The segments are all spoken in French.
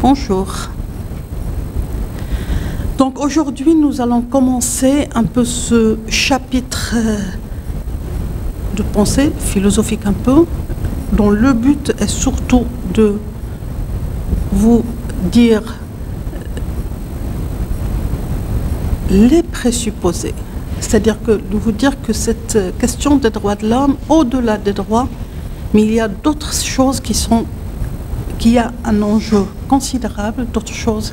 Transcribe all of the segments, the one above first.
Bonjour. Donc aujourd'hui, nous allons commencer un peu ce chapitre de pensée philosophique un peu, dont le but est surtout de vous dire les présupposés. C'est-à-dire que de vous dire que cette question des droits de l'homme, au-delà des droits, mais il y a d'autres choses qui a un enjeu considérable, d'autres choses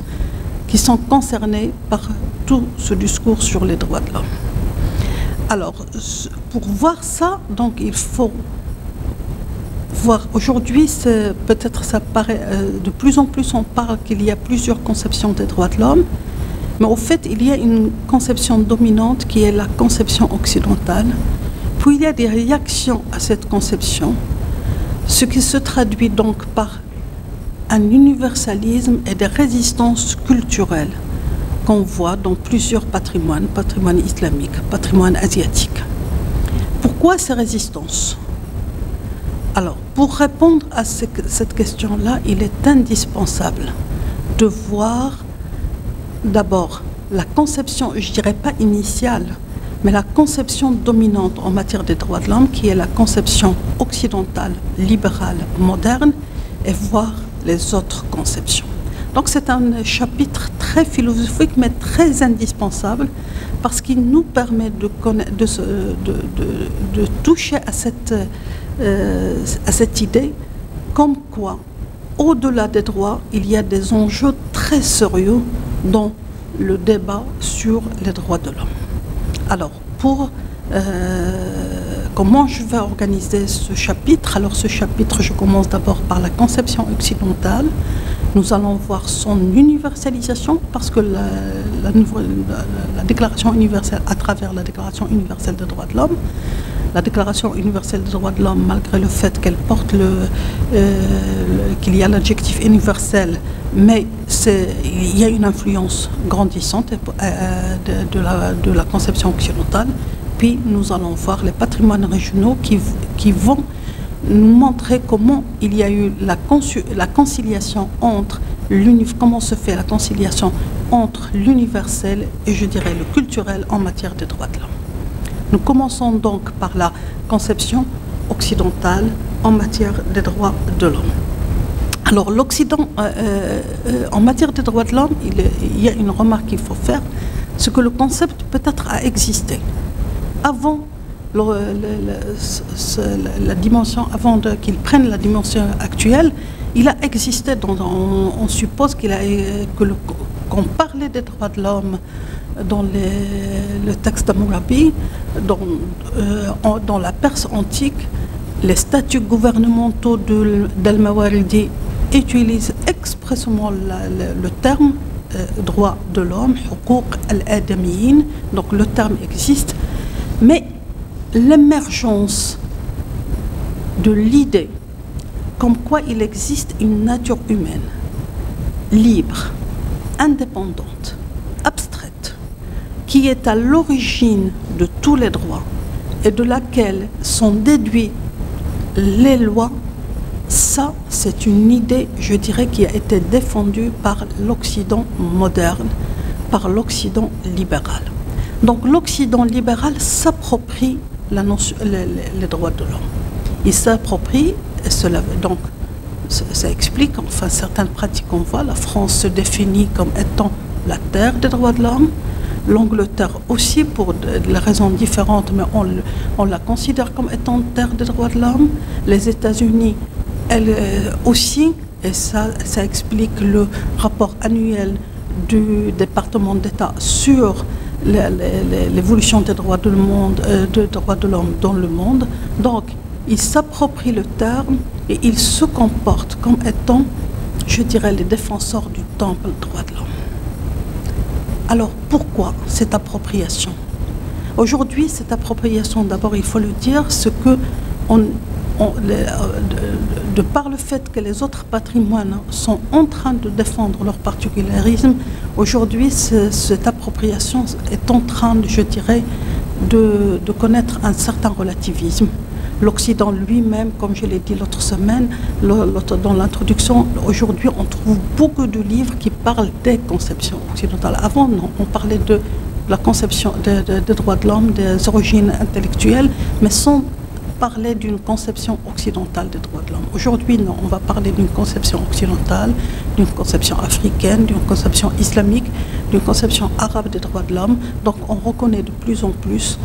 qui sont concernées par tout ce discours sur les droits de l'homme. Alors, pour voir ça, donc il faut voir, aujourd'hui, peut-être ça paraît, de plus en plus on parle qu'il y a plusieurs conceptions des droits de l'homme, mais au fait, il y a une conception dominante qui est la conception occidentale, puis il y a des réactions à cette conception, ce qui se traduit donc par un universalisme et des résistances culturelles qu'on voit dans plusieurs patrimoines, patrimoine islamique, patrimoine asiatique. Pourquoi ces résistances? Alors, pour répondre à cette question-là, il est indispensable de voir d'abord la conception, je dirais pas initiale, mais la conception dominante en matière des droits de l'homme, qui est la conception occidentale, libérale, moderne, et voir les autres conceptions. Donc c'est un chapitre très philosophique, mais très indispensable, parce qu'il nous permet de toucher à cette idée, comme quoi, au-delà des droits, il y a des enjeux très sérieux dans le débat sur les droits de l'homme. Alors, comment je vais organiser ce chapitre? Alors ce chapitre, je commence d'abord par la conception occidentale. Nous allons voir son universalisation, parce que la Déclaration universelle, à travers la Déclaration universelle des droits de l'homme, la Déclaration universelle des droits de l'homme, malgré le fait qu'elle porte qu'il y a l'adjectif universel, mais il y a une influence grandissante de la conception occidentale. Puis nous allons voir les patrimoines régionaux qui vont nous montrer comment il y a eu la conciliation entre comment se fait la conciliation entre l'universel et, je dirais, le culturel en matière des droits de l'homme. Nous commençons donc par la conception occidentale en matière des droits de l'homme. Alors l'Occident, en matière des droits de l'homme, il y a une remarque qu'il faut faire, c'est que le concept peut-être a existé avant la dimension, avant qu'il prenne la dimension actuelle. Il a existé, on suppose qu'on parlait des droits de l'homme dans le texte d'Hammurabi, dans la Perse antique. Les statuts gouvernementaux d'Al-Mawardi utilisent expressément le terme droit de l'homme, huquq al-adamiyin, donc le terme existe, mais l'émergence de l'idée comme quoi il existe une nature humaine, libre, indépendante, abstraite, qui est à l'origine de tous les droits et de laquelle sont déduits les lois, ça, c'est une idée, je dirais, qui a été défendue par l'Occident moderne, par l'Occident libéral. Donc l'Occident libéral s'approprie les droits de l'homme. Il s'approprie, donc ça explique, enfin certaines pratiques qu'on voit, la France se définit comme étant la terre des droits de l'homme, l'Angleterre aussi, pour des raisons différentes, mais on la considère comme étant terre des droits de l'homme, les États-Unis, elles aussi, et ça explique le rapport annuel du département d'État sur l'évolution des droits de l'homme dans le monde. Donc, il s'approprie le terme et il se comporte comme étant, je dirais, les défenseurs du temple des droits de l'homme. Alors, pourquoi cette appropriation? Aujourd'hui, cette appropriation, d'abord, il faut le dire, ce que de par le fait que les autres patrimoines sont en train de défendre leur particularisme, aujourd'hui, cette appropriation est en train, je dirais, de connaître un certain relativisme. L'Occident lui-même, comme je l'ai dit l'autre semaine, dans l'introduction, aujourd'hui on trouve beaucoup de livres qui parlent des conceptions occidentales. Avant, non, on parlait de la conception des droits de l'homme, des origines intellectuelles, mais sans parler d'une conception occidentale des droits de l'homme. Aujourd'hui, non, on va parler d'une conception occidentale, d'une conception africaine, d'une conception islamique, d'une conception arabe des droits de l'homme. Donc on reconnaît de plus en plus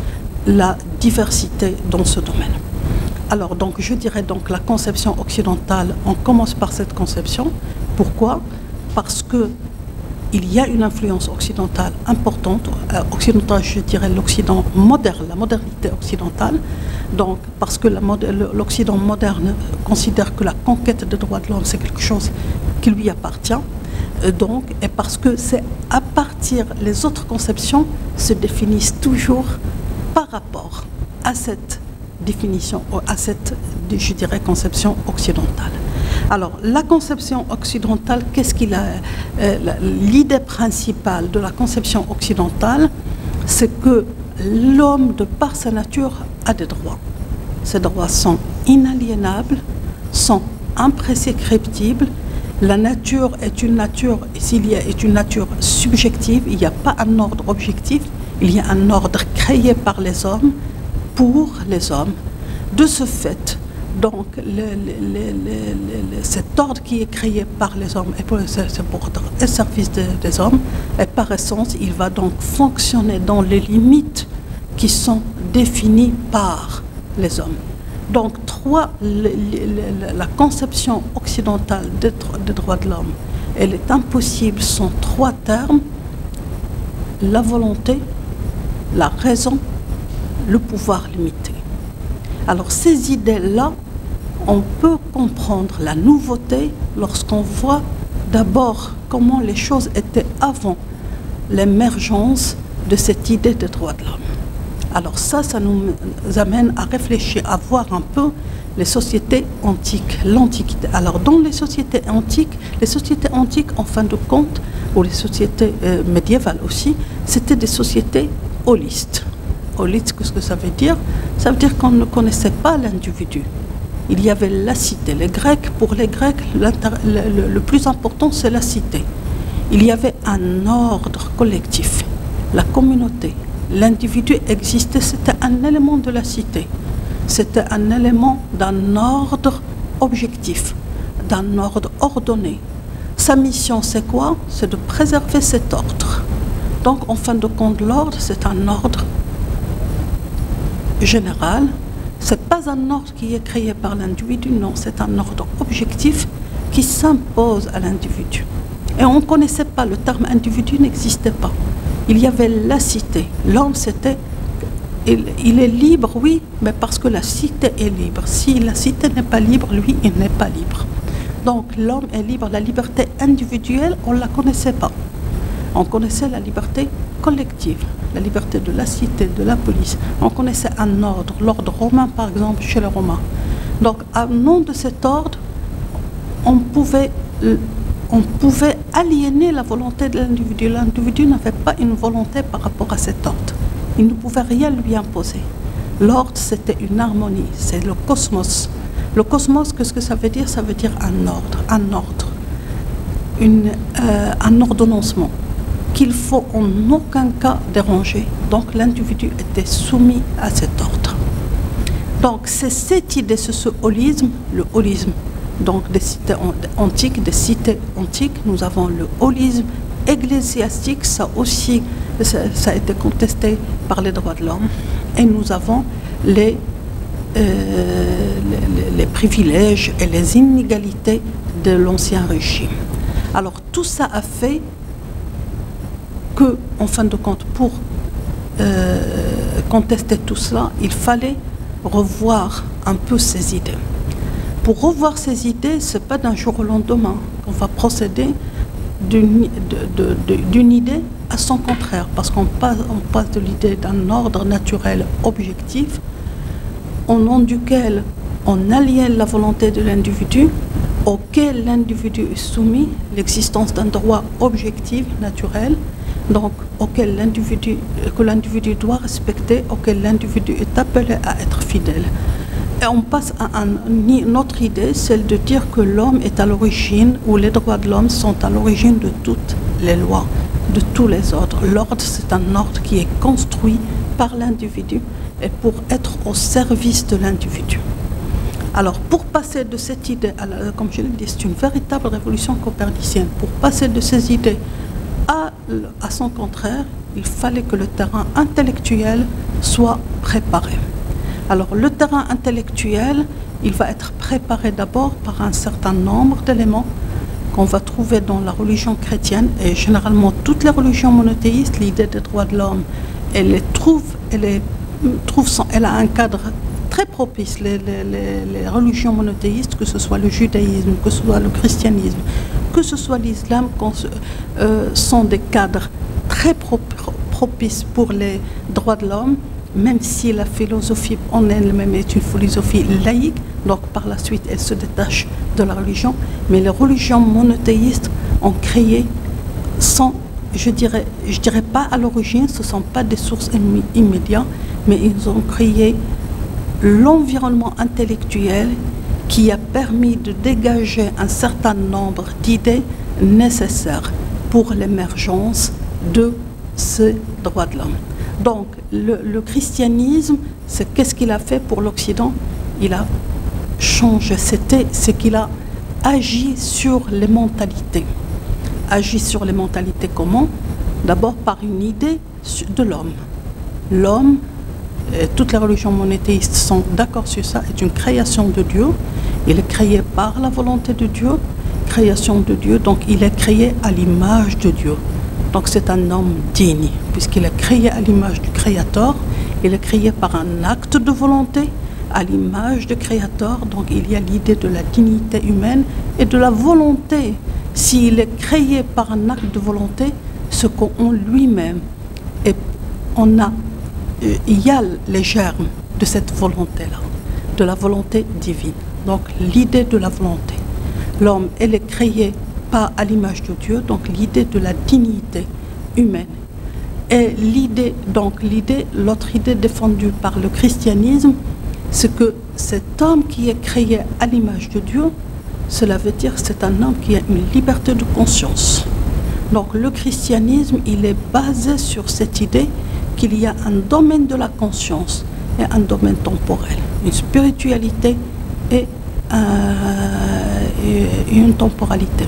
la diversité dans ce domaine. Alors donc je dirais donc la conception occidentale, on commence par cette conception. Pourquoi? Parce que il y a une influence occidentale importante, occidentale, je dirais l'Occident moderne, la modernité occidentale, donc parce que l'Occident moderne considère que la conquête des droits de l'homme c'est quelque chose qui lui appartient, donc, et parce que c'est à partir, les autres conceptions se définissent toujours par rapport à cette définition, à cette, je dirais, conception occidentale. Alors, la conception occidentale, qu'est-ce qu'il a? L'idée principale de la conception occidentale, c'est que l'homme, de par sa nature, a des droits. Ces droits sont inaliénables, sont imprescriptibles. La nature est une nature, est une nature subjective, il n'y a pas un ordre objectif, il y a un ordre créé par les hommes, pour les hommes. De ce fait, donc, cet ordre qui est créé par les hommes et pour le service des hommes, et par essence, il va donc fonctionner dans les limites qui sont définies par les hommes. Donc, la conception occidentale des droits de l'homme, elle est impossible sans trois termes: la volonté, la raison, le pouvoir limité. Alors ces idées-là, on peut comprendre la nouveauté lorsqu'on voit d'abord comment les choses étaient avant l'émergence de cette idée des droits de l'homme. Alors ça nous amène à réfléchir, à voir un peu les sociétés antiques, l'Antiquité. Alors dans les sociétés antiques en fin de compte, ou les sociétés médiévales aussi, c'était des sociétés holistes. Holiste, qu'est-ce que ça veut dire? Ça veut dire qu'on ne connaissait pas l'individu. Il y avait la cité. Pour les Grecs, le plus important, c'est la cité. Il y avait un ordre collectif, la communauté. L'individu existait, c'était un élément de la cité. C'était un élément d'un ordre objectif, d'un ordre ordonné. Sa mission, c'est quoi? C'est de préserver cet ordre. Donc, en fin de compte, l'ordre, c'est un ordre général. Ce n'est pas un ordre qui est créé par l'individu, non, c'est un ordre objectif qui s'impose à l'individu. Et on ne connaissait pas, le terme individu n'existait pas. Il y avait la cité. L'homme, il est libre, oui, mais parce que la cité est libre. Si la cité n'est pas libre, lui, il n'est pas libre. Donc l'homme est libre. La liberté individuelle, on ne la connaissait pas. On connaissait la liberté collective, la liberté de la cité, de la police. On connaissait un ordre, l'ordre romain par exemple, chez les Romains. Donc, au nom de cet ordre, on pouvait aliéner la volonté de l'individu. L'individu n'avait pas une volonté par rapport à cet ordre. Il ne pouvait rien lui imposer. L'ordre, c'était une harmonie, c'est le cosmos. Le cosmos, qu'est-ce que ça veut dire? Ça veut dire un ordre, un ordonnancement qu'il faut en aucun cas déranger. Donc l'individu était soumis à cet ordre. Donc c'est cette idée, c'est ce holisme, le holisme donc des cités antiques. Nous avons le holisme ecclésiastique, ça aussi, ça a été contesté par les droits de l'homme. Et nous avons les privilèges et les inégalités de l'ancien régime. Alors tout ça a fait que, en fin de compte, pour contester tout cela, il fallait revoir un peu ces idées. Pour revoir ces idées, ce n'est pas d'un jour au lendemain qu'on va procéder d'une idée à son contraire, parce qu'on passe de l'idée d'un ordre naturel objectif, au nom duquel on aliène la volonté de l'individu, auquel l'individu est soumis, l'existence d'un droit objectif, naturel, donc auquel l'individu doit respecter, auquel l'individu est appelé à être fidèle. Et on passe à une autre idée, celle de dire que l'homme est à l'origine, ou les droits de l'homme sont à l'origine de toutes les lois, de tous les ordres. L'ordre, c'est un ordre qui est construit par l'individu et pour être au service de l'individu. Alors, pour passer de cette idée, comme je l'ai dit, c'est une véritable révolution copernicienne. Pour passer de ces idées à son contraire, il fallait que le terrain intellectuel soit préparé. Alors, le terrain intellectuel, il va être préparé d'abord par un certain nombre d'éléments qu'on va trouver dans la religion chrétienne, et généralement toutes les religions monothéistes, l'idée des droits de l'homme, elle a un cadre très propice. Les religions monothéistes, que ce soit le judaïsme, que ce soit le christianisme, que ce soit l'islam, sont des cadres très propices pour les droits de l'homme, même si la philosophie en elle-même est une philosophie laïque, donc par la suite elle se détache de la religion, mais les religions monothéistes ont créé sans, je dirais pas à l'origine, ce ne sont pas des sources immédiates, mais ils ont créé l'environnement intellectuel qui a permis de dégager un certain nombre d'idées nécessaires pour l'émergence de ces droits de l'homme. Donc, le christianisme, c'est qu'est-ce qu'il a fait pour l'Occident? Il a changé, c'est qu'il a agi sur les mentalités. Agi sur les mentalités comment? D'abord par une idée de l'homme. L'homme, toutes les religions monothéistes sont d'accord sur ça, est une création de Dieu. Il est créé par la volonté de Dieu, création de Dieu, donc il est créé à l'image de Dieu. Donc c'est un homme digne, puisqu'il est créé à l'image du Créateur, il est créé par un acte de volonté, à l'image du Créateur, donc il y a l'idée de la dignité humaine et de la volonté. S'il est créé par un acte de volonté, ce qu'en lui-même, et il y a les germes de cette volonté-là, de la volonté divine. Donc l'idée de la volonté. L'homme, elle est créé pas à l'image de Dieu, donc l'idée de la dignité humaine. Et l'autre idée défendue par le christianisme, c'est que cet homme qui est créé à l'image de Dieu, cela veut dire que c'est un homme qui a une liberté de conscience. Donc le christianisme, il est basé sur cette idée qu'il y a un domaine de la conscience et un domaine temporel, une spiritualité et une temporalité.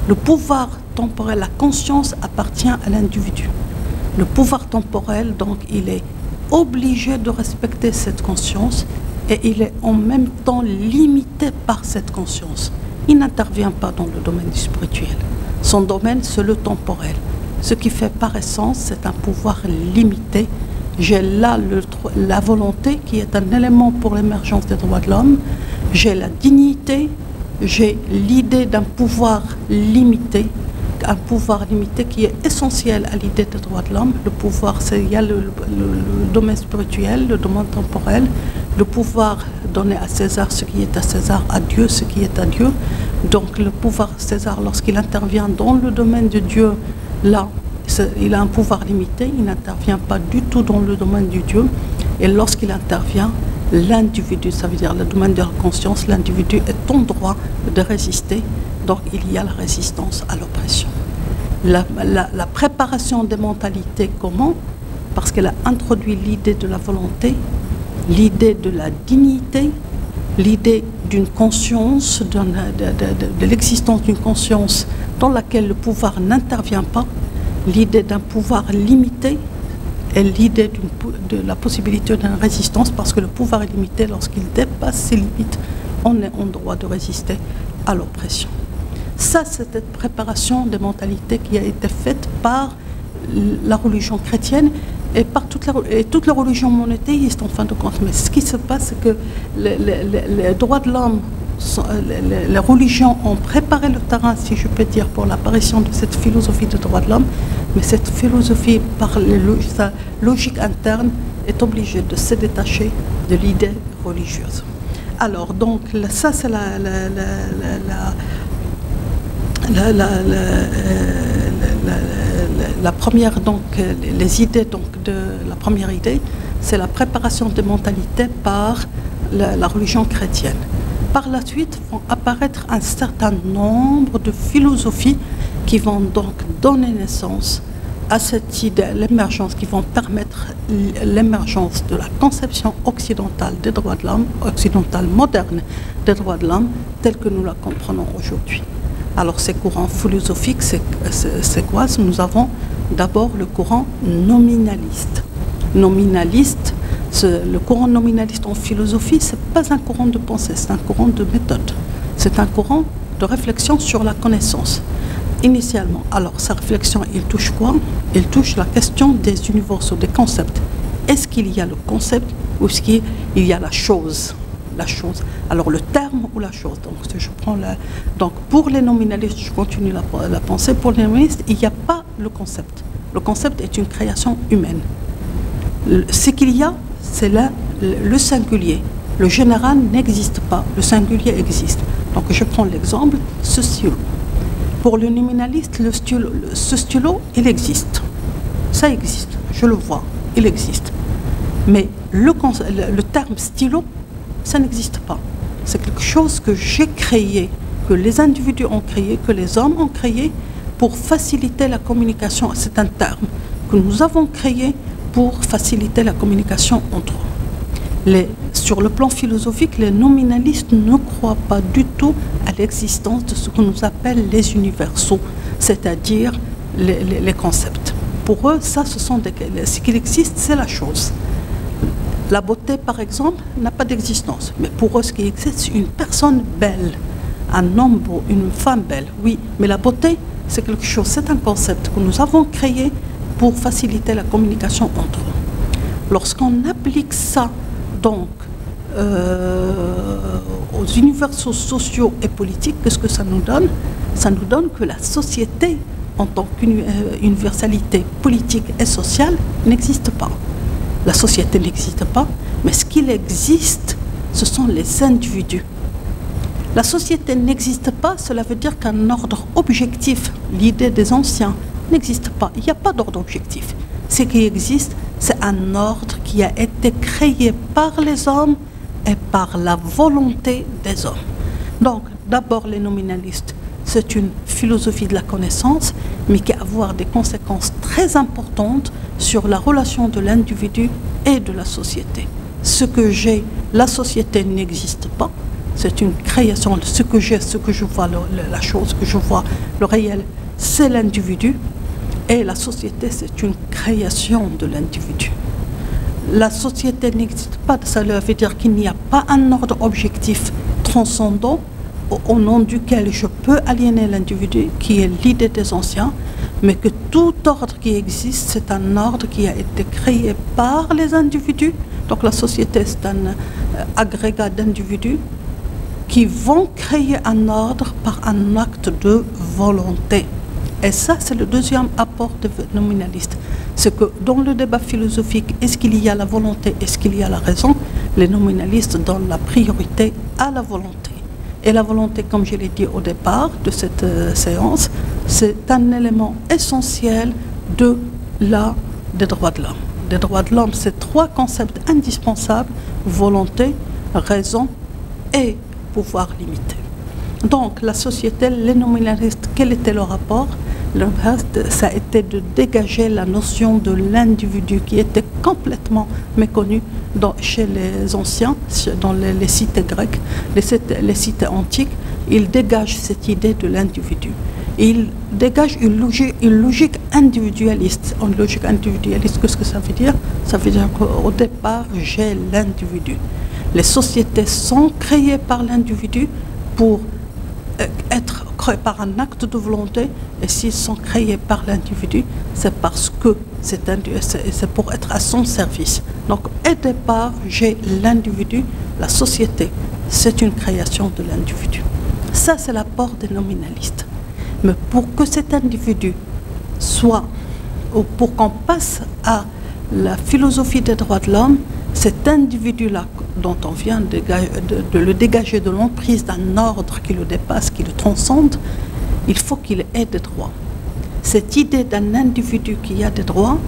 Le pouvoir temporel, la conscience appartient à l'individu. Le pouvoir temporel, donc, il est obligé de respecter cette conscience et il est en même temps limité par cette conscience. Il n'intervient pas dans le domaine du spirituel. Son domaine, c'est le temporel. Ce qui fait par essence, c'est un pouvoir limité. J'ai là la volonté qui est un élément pour l'émergence des droits de l'homme. J'ai la dignité. J'ai l'idée d'un pouvoir limité, un pouvoir limité qui est essentiel à l'idée des droits de l'homme. Le pouvoir, il y a le domaine spirituel, le domaine temporel, le pouvoir donner à César ce qui est à César, à Dieu ce qui est à Dieu. Donc le pouvoir César, lorsqu'il intervient dans le domaine de Dieu, là, il a un pouvoir limité, il n'intervient pas du tout dans le domaine du Dieu. Et lorsqu'il intervient, l'individu, ça veut dire le domaine de la conscience, l'individu est en droit de résister, donc il y a la résistance à l'oppression. La préparation des mentalités, comment? Parce qu'elle a introduit l'idée de la volonté, l'idée de la dignité, l'idée d'une conscience, de l'existence d'une conscience dans laquelle le pouvoir n'intervient pas, l'idée d'un pouvoir limité, et l'idée de la possibilité d'une résistance, parce que le pouvoir est limité lorsqu'il dépasse ses limites, on est en droit de résister à l'oppression. Ça, c'est cette préparation des mentalités qui a été faite par la religion chrétienne et par toutes les religions monothéistes en fin de compte. Mais ce qui se passe, c'est que les droits de l'homme, les religions ont préparé le terrain, si je peux dire, pour l'apparition de cette philosophie des droits de l'homme, mais cette philosophie, par sa logique interne, est obligée de se détacher de l'idée religieuse. Alors, donc, ça, c'est la première, donc, les idées, donc, de la première idée, c'est la préparation des mentalités par la religion chrétienne. Par la suite, vont apparaître un certain nombre de philosophies qui vont donc donner naissance à cette idée, l'émergence, qui vont permettre l'émergence de la conception occidentale des droits de l'homme, occidentale moderne des droits de l'homme, telle que nous la comprenons aujourd'hui. Alors ces courants philosophiques, c'est quoi? Nous avons d'abord le courant nominaliste. Nominaliste, le courant nominaliste en philosophie, ce n'est pas un courant de pensée, c'est un courant de méthode. C'est un courant de réflexion sur la connaissance. Initialement, alors sa réflexion, il touche quoi? Il touche la question des universaux, des concepts. Est-ce qu'il y a le concept ou est-ce qu'il y a la chose? La chose. Alors le terme ou la chose. Donc je prends donc pour les nominalistes, je continue la pensée. Pour les nominalistes, il n'y a pas le concept. Le concept est une création humaine. Ce qu'il y a, c'est le singulier. Le général n'existe pas, le singulier existe. Donc je prends l'exemple, ce stylo. Pour le nominaliste, ce stylo, il existe. Ça existe, je le vois, il existe. Mais le terme stylo, ça n'existe pas. C'est quelque chose que j'ai créé, que les individus ont créé, que les hommes ont créé pour faciliter la communication. C'est un terme que nous avons créé pour faciliter la communication entre eux. Sur le plan philosophique, les nominalistes ne croient pas du tout à l'existence de ce que nous appelons les universaux, c'est-à-dire les concepts. Pour eux, ça, ce qu'il existe, c'est la chose. La beauté, par exemple, n'a pas d'existence. Mais pour eux, ce qui existe, c'est une personne belle. Un homme beau, une femme belle, oui. Mais la beauté, c'est quelque chose, c'est un concept que nous avons créé pour faciliter la communication entre eux. Lorsqu'on applique ça, donc, aux universaux sociaux et politiques, qu'est-ce que ça nous donne? Ça nous donne que la société, en tant qu'universalité politique et sociale, n'existe pas. La société n'existe pas, mais ce qu'il existe, ce sont les individus. La société n'existe pas, cela veut dire qu'un ordre objectif, l'idée des anciens, n'existe pas. Il n'y a pas d'ordre objectif. Ce qui existe, c'est un ordre qui a été créé par les hommes et par la volonté des hommes. Donc, d'abord, les nominalistes, c'est une philosophie de la connaissance, mais qui va avoir des conséquences très importantes sur la relation de l'individu et de la société. Ce que j'ai, la société n'existe pas, c'est une création. Ce que j'ai, ce que je vois, la chose que je vois, le réel, c'est l'individu, et la société, c'est une création de l'individu. La société n'existe pas, ça veut dire qu'il n'y a pas un ordre objectif transcendant au nom duquel je peux aliéner l'individu, qui est l'idée des anciens, mais que tout ordre qui existe, c'est un ordre qui a été créé par les individus. Donc la société, c'est un agrégat d'individus qui vont créer un ordre par un acte de volonté. Et ça, c'est le deuxième apport des nominalistes. C'est que dans le débat philosophique, est-ce qu'il y a la volonté, est-ce qu'il y a la raison? Les nominalistes donnent la priorité à la volonté. Et la volonté, comme je l'ai dit au départ de cette séance, c'est un élément essentiel des droits de l'homme. Des droits de l'homme, c'est trois concepts indispensables: volonté, raison et pouvoir limité. Donc, la société, les nominalistes, quel était leur rapport? Le reste, ça a été de dégager la notion de l'individu qui était complètement méconnue chez les anciens, dans les cités grecques, les cités antiques. Ils dégagent cette idée de l'individu. Ils dégagent une logique individualiste. Une logique individualiste, qu'est-ce que ça veut dire? Ça veut dire qu'au départ, j'ai l'individu. Les sociétés sont créées par l'individu pour être créés par un acte de volonté, et s'ils sont créés par l'individu, c'est parce que c'est pour être à son service. Donc, au départ, j'ai l'individu, la société, c'est une création de l'individu. Ça, c'est l'apport des nominalistes. Mais pour que cet individu soit, ou pour qu'on passe à la philosophie des droits de l'homme, cet individu-là, dont on vient de le dégager de l'emprise d'un ordre qui le dépasse, qui le transcende, il faut qu'il ait des droits. Cette idée d'un individu qui a des droits,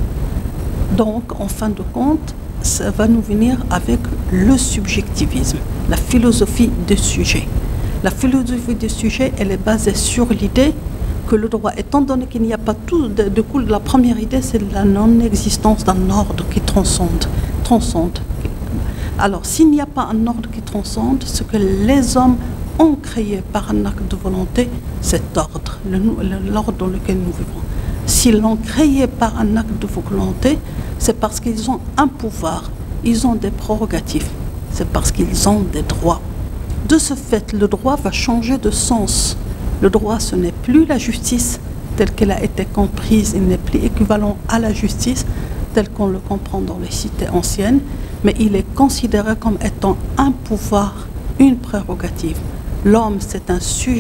donc, en fin de compte, ça va nous venir avec le subjectivisme, la philosophie des sujets. La philosophie des sujets, elle est basée sur l'idée que le droit, étant donné qu'il n'y a pas tout, de coup, la première idée, c'est la non-existence d'un ordre qui transcende. Alors, s'il n'y a pas un ordre qui transcende, ce que les hommes ont créé par un acte de volonté, cet ordre, l'ordre dans lequel nous vivons. S'ils l'ont créé par un acte de volonté, c'est parce qu'ils ont un pouvoir, ils ont des prérogatives, c'est parce qu'ils ont des droits. De ce fait, le droit va changer de sens. Le droit, ce n'est plus la justice telle qu'elle a été comprise, il n'est plus équivalent à la justice telle qu'on le comprend dans les cités anciennes, mais il est considéré comme étant un pouvoir, une prérogative. L'homme,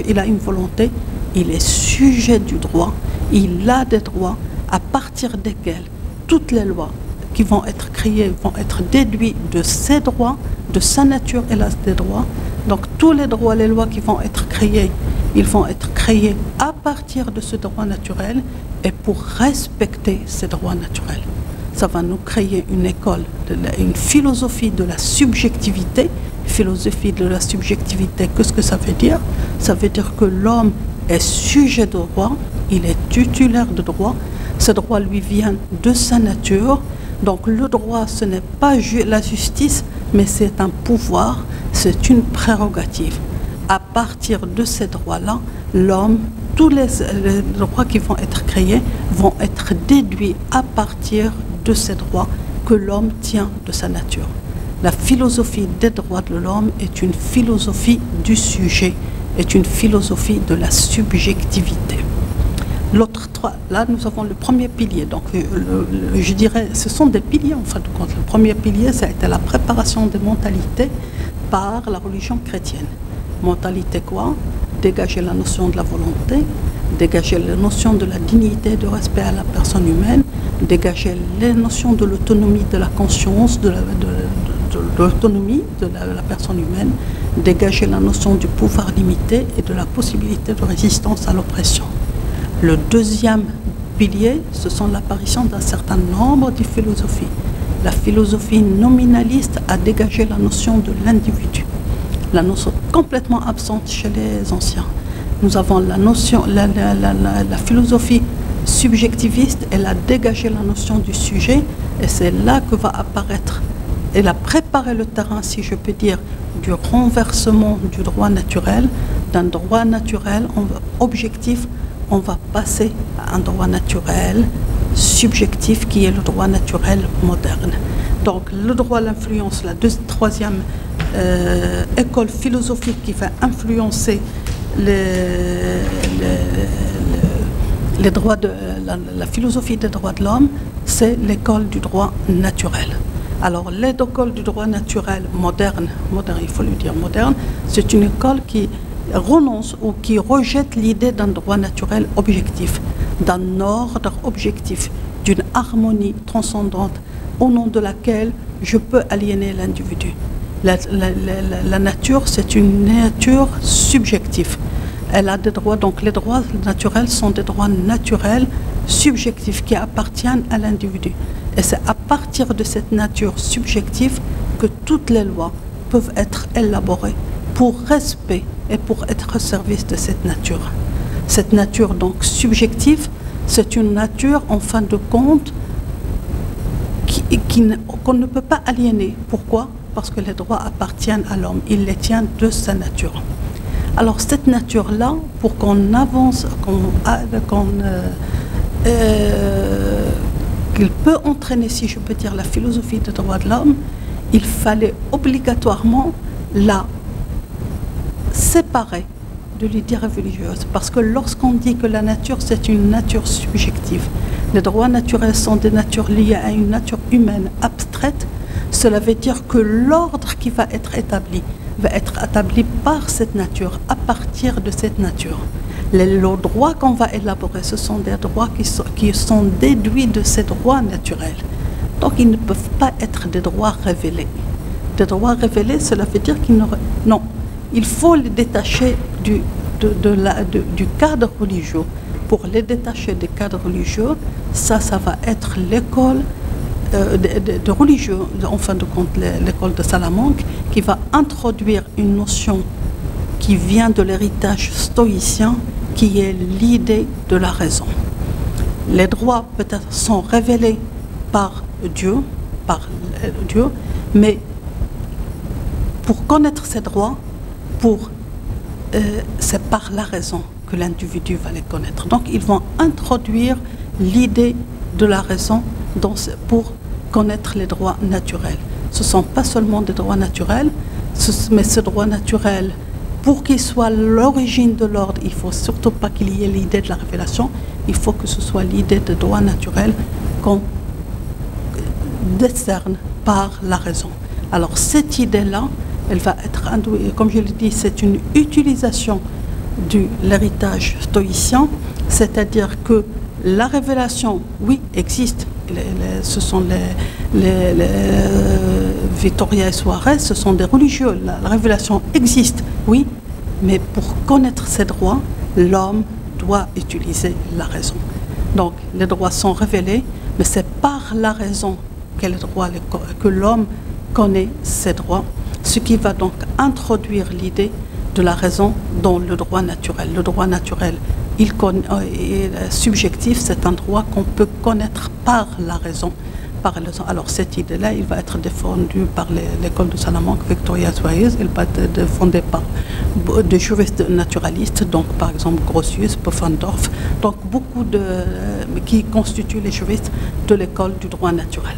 il a une volonté, il est sujet du droit, il a des droits à partir desquels toutes les lois qui vont être créées vont être déduites de ses droits, de sa nature et des droits. Donc tous les droits, les lois qui vont être créées, ils vont être créés à partir de ce droit naturel et pour respecter ces droits naturels. Ça va nous créer une école, une philosophie de la subjectivité. Philosophie de la subjectivité, qu'est-ce que ça veut dire? Ça veut dire que l'homme est sujet de droit, il est titulaire de droit. Ce droit lui vient de sa nature. Donc le droit, ce n'est pas la justice, mais c'est un pouvoir, c'est une prérogative. À partir de ces droits-là, l'homme, tous les droits qui vont être créés vont être déduits à partir de ces droits que l'homme tient de sa nature. La philosophie des droits de l'homme est une philosophie du sujet, est une philosophie de la subjectivité. L'autre trois, là nous avons le premier pilier, donc je dirais ce sont des piliers en fin de compte. Le premier pilier, ça a été la préparation des mentalités par la religion chrétienne. Mentalité quoi? Dégager la notion de la volonté, dégager la notion de la dignité, de respect à la personne humaine, dégager les notions de l'autonomie, de la conscience, de l'autonomie de la personne humaine, dégager la notion du pouvoir limité et de la possibilité de résistance à l'oppression. Le deuxième pilier, ce sont l'apparition d'un certain nombre de philosophies. La philosophie nominaliste a dégagé la notion de l'individu, la notion complètement absente chez les anciens. Nous avons la notion, la philosophie subjectiviste, elle a dégagé la notion du sujet et c'est là que va apparaître, elle a préparé le terrain, si je peux dire, du renversement du droit naturel, d'un droit naturel objectif, on va passer à un droit naturel subjectif qui est le droit naturel moderne. Donc le droit, l'influence, la troisième école philosophique qui va influencer les droits la philosophie des droits de l'homme, c'est l'école du droit naturel. Alors l'école du droit naturel moderne, il faut le dire moderne, c'est une école qui renonce ou qui rejette l'idée d'un droit naturel objectif, d'un ordre objectif, d'une harmonie transcendante au nom de laquelle je peux aliéner l'individu. La nature, c'est une nature subjective. Elle a des droits, donc les droits naturels sont des droits naturels subjectifs qui appartiennent à l'individu. Et c'est à partir de cette nature subjective que toutes les lois peuvent être élaborées pour respect et pour être au service de cette nature. Cette nature donc subjective, c'est une nature en fin de compte qu'on ne peut pas aliéner. Pourquoi? Parce que les droits appartiennent à l'homme, il les tient de sa nature. Alors cette nature-là, pour qu'on avance, qu'il peut entraîner, si je peux dire, la philosophie des droits de l'homme, il fallait obligatoirement la séparer de l'idée religieuse. Parce que lorsqu'on dit que la nature, c'est une nature subjective, les droits naturels sont des natures liées à une nature humaine abstraite, cela veut dire que l'ordre qui va être établi par cette nature, à partir de cette nature. Les droits qu'on va élaborer, ce sont des droits qui sont déduits de ces droits naturels. Donc ils ne peuvent pas être des droits révélés. Des droits révélés, cela veut dire qu'ils n'auraient... Non, il faut les détacher du cadre religieux. Pour les détacher des cadres religieux, ça va être l'école de religieux, en fin de compte, l'école de Salamanque, qui va introduire une notion qui vient de l'héritage stoïcien, qui est l'idée de la raison. Les droits peut-être sont révélés par Dieu, mais pour connaître ces droits, c'est par la raison que l'individu va les connaître. Donc ils vont introduire l'idée de la raison pour connaître les droits naturels. Ce ne sont pas seulement des droits naturels, mais ce droit naturel, pour qu'il soit l'origine de l'ordre, il ne faut surtout pas qu'il y ait l'idée de la révélation, il faut que ce soit l'idée de droit naturel qu'on décerne par la raison. Alors cette idée-là, elle va être induite, comme je l'ai dit, c'est une utilisation de l'héritage stoïcien, c'est-à-dire que la révélation, oui, existe. Ce sont les Vittoria et Suarez, ce sont des religieux. La révélation existe, oui, mais pour connaître ses droits, l'homme doit utiliser la raison. Donc, les droits sont révélés, mais c'est par la raison que l'homme connaît ses droits, ce qui va donc introduire l'idée de la raison dans le droit naturel. Le droit naturel, subjectif, c'est un droit qu'on peut connaître par la raison. Alors cette idée-là, il va être défendue par l'école de Salamanque, Vittoria Suarez, elle va être défendue par des juristes naturalistes, donc par exemple Grotius, Pufendorf, donc beaucoup qui constituent les juristes de l'école du droit naturel.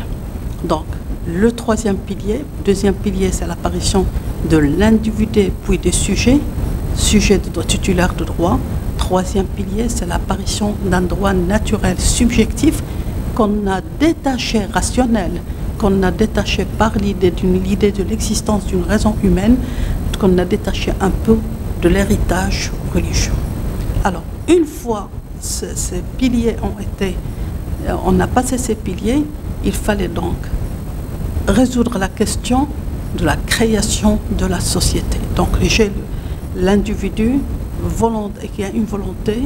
Donc le deuxième pilier, c'est l'apparition de l'individu puis des sujets titulaires de droit. Troisième pilier, c'est l'apparition d'un droit naturel subjectif qu'on a détaché, rationnel, qu'on a détaché par l'idée de l'existence d'une raison humaine, qu'on a détaché un peu de l'héritage religieux. Alors, une fois ces piliers on a passé ces piliers, il fallait donc résoudre la question de la création de la société. Donc, l'individu qui a une volonté,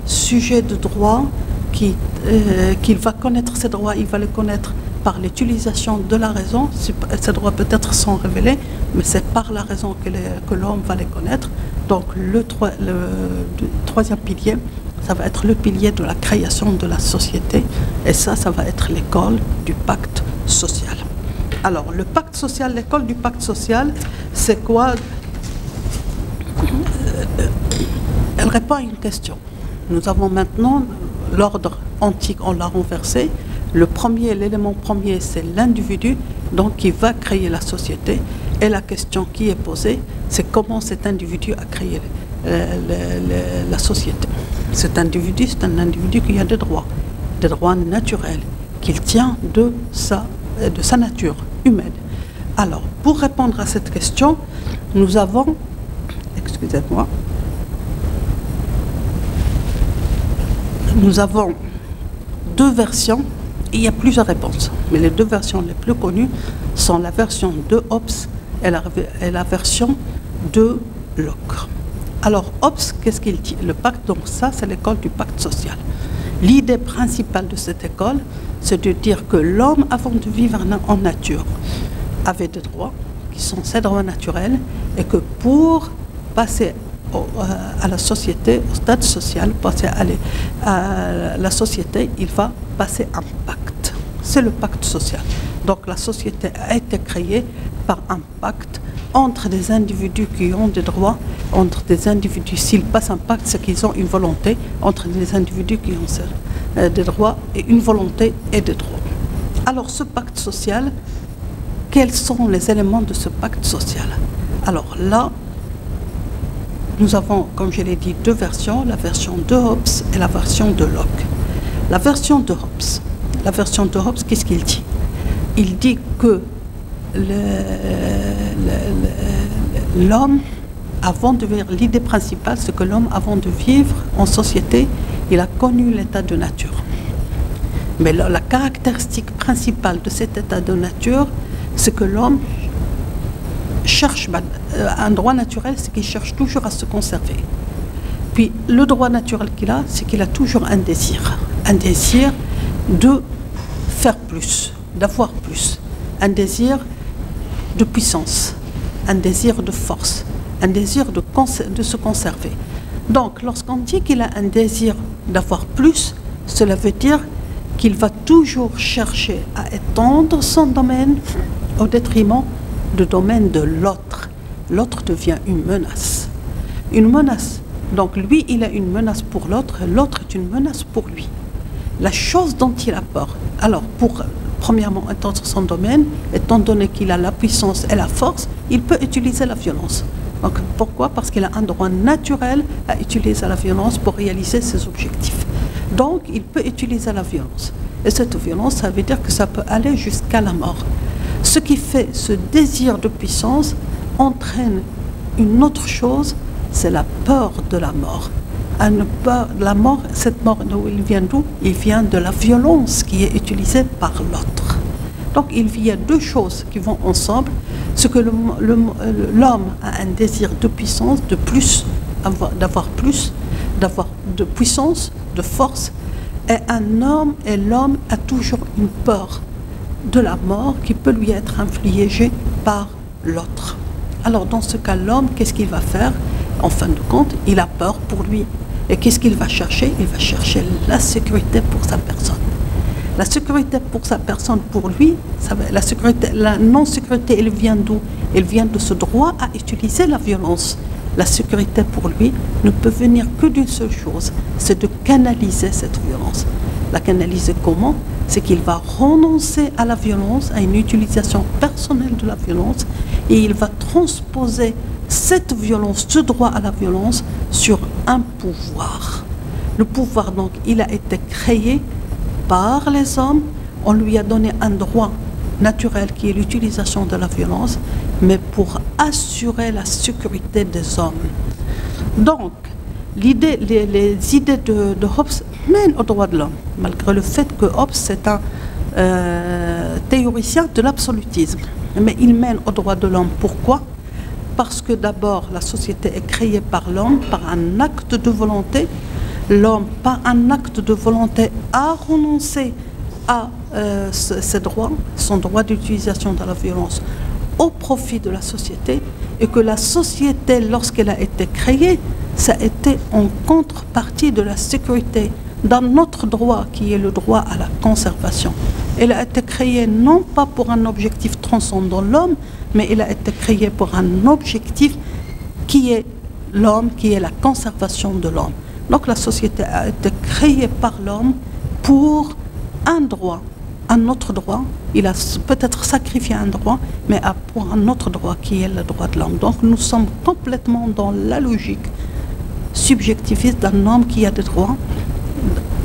sujet de droit, qu'il va connaître ses droits, il va les connaître par l'utilisation de la raison. Ces droits peut-être sont révélés, mais c'est par la raison que l'homme va les connaître. Donc le troisième pilier, ça va être le pilier de la création de la société, et ça va être l'école du pacte social. Alors le pacte social, l'école du pacte social, c'est quoi? Elle répond à une question. Nous avons maintenant l'ordre antique, on l'a renversé. L'élément premier, c'est l'individu, donc qui va créer la société. Et la question qui est posée, c'est comment cet individu a créé la société. Cet individu, c'est un individu qui a des droits naturels, qu'il tient de sa nature humaine. Alors, pour répondre à cette question, nous avons, excusez-moi, nous avons deux versions, et il y a plusieurs réponses, mais les deux versions les plus connues sont la version de Hobbes et la version de Locke. Alors Hobbes, qu'est-ce qu'il dit? Le pacte, donc ça c'est l'école du pacte social. L'idée principale de cette école, c'est de dire que l'homme, avant de vivre en nature, avait des droits, qui sont ses droits naturels, et que pour passer à la société, au stade social, passer à la société, il va passer un pacte. C'est le pacte social. Donc la société a été créée par un pacte entre des individus qui ont des droits, entre des individus, s'ils passent un pacte, c'est qu'ils ont une volonté, entre des individus qui ont des droits et une volonté et des droits. Alors ce pacte social, quels sont les éléments de ce pacte social? Alors là, nous avons, comme je l'ai dit, deux versions, la version de Hobbes et la version de Locke. La version de Hobbes, qu'est-ce qu'il dit? Il dit que l'homme, avant de vivre, l'idée principale, c'est que l'homme, avant de vivre en société, il a connu l'état de nature. Mais la caractéristique principale de cet état de nature, c'est que l'homme cherche un droit naturel, c'est qu'il cherche toujours à se conserver. Puis le droit naturel qu'il a, c'est qu'il a toujours un désir de faire plus, d'avoir plus, un désir de puissance, un désir de force, un désir de se conserver. Donc, lorsqu'on dit qu'il a un désir d'avoir plus, cela veut dire qu'il va toujours chercher à étendre son domaine au détriment du domaine de l'autre. L'autre devient une menace. Une menace. Donc, lui, il a une menace pour l'autre, l'autre est une menace pour lui. La chose dont il a peur, alors pour premièrement étendre son domaine, étant donné qu'il a la puissance et la force, il peut utiliser la violence. Donc pourquoi? Parce qu'il a un droit naturel à utiliser la violence pour réaliser ses objectifs. Donc il peut utiliser la violence. Et cette violence, ça veut dire que ça peut aller jusqu'à la mort. Ce qui fait ce désir de puissance entraîne une autre chose, c'est la peur de la mort. La mort, cette mort, il vient d'où? Il vient de la violence qui est utilisée par l'autre. Donc il y a deux choses qui vont ensemble. Ce que l'homme a un désir de puissance, de plus, d'avoir de puissance, de force, et l'homme a toujours une peur de la mort qui peut lui être infligée par l'autre. Alors dans ce cas, l'homme, qu'est-ce qu'il va faire? En fin de compte, il a peur pour lui. Et qu'est-ce qu'il va chercher? Il va chercher la sécurité pour sa personne. La sécurité pour sa personne, pour lui, la non-sécurité, elle vient d'où? Elle vient de ce droit à utiliser la violence. La sécurité pour lui ne peut venir que d'une seule chose, c'est de canaliser cette violence. La canaliser comment? C'est qu'il va renoncer à la violence, à une utilisation personnelle de la violence, et il va transposer cette violence, ce droit à la violence, sur un pouvoir. Le pouvoir, donc, il a été créé par les hommes. On lui a donné un droit naturel qui est l'utilisation de la violence, mais pour assurer la sécurité des hommes. Donc, les idées de Hobbes mènent aux droits de l'homme, malgré le fait que Hobbes est un théoricien de l'absolutisme. Mais il mène aux droits de l'homme. Pourquoi? Parce que d'abord, la société est créée par l'homme, par un acte de volonté. L'homme, par un acte de volonté, a renoncé à ses droits, son droit d'utilisation de la violence, au profit de la société, et que la société, lorsqu'elle a été créée, ça a été en contrepartie de la sécurité d'un autre droit qui est le droit à la conservation. Elle a été créée non pas pour un objectif transcendant l'homme, mais elle a été créée pour un objectif qui est l'homme, qui est la conservation de l'homme. Donc la société a été créée par l'homme pour un droit, un autre droit. Il a peut-être sacrifié un droit, mais pour un autre droit qui est le droit de l'homme. Donc nous sommes complètement dans la logique subjectiviste d'un homme qui a des droits,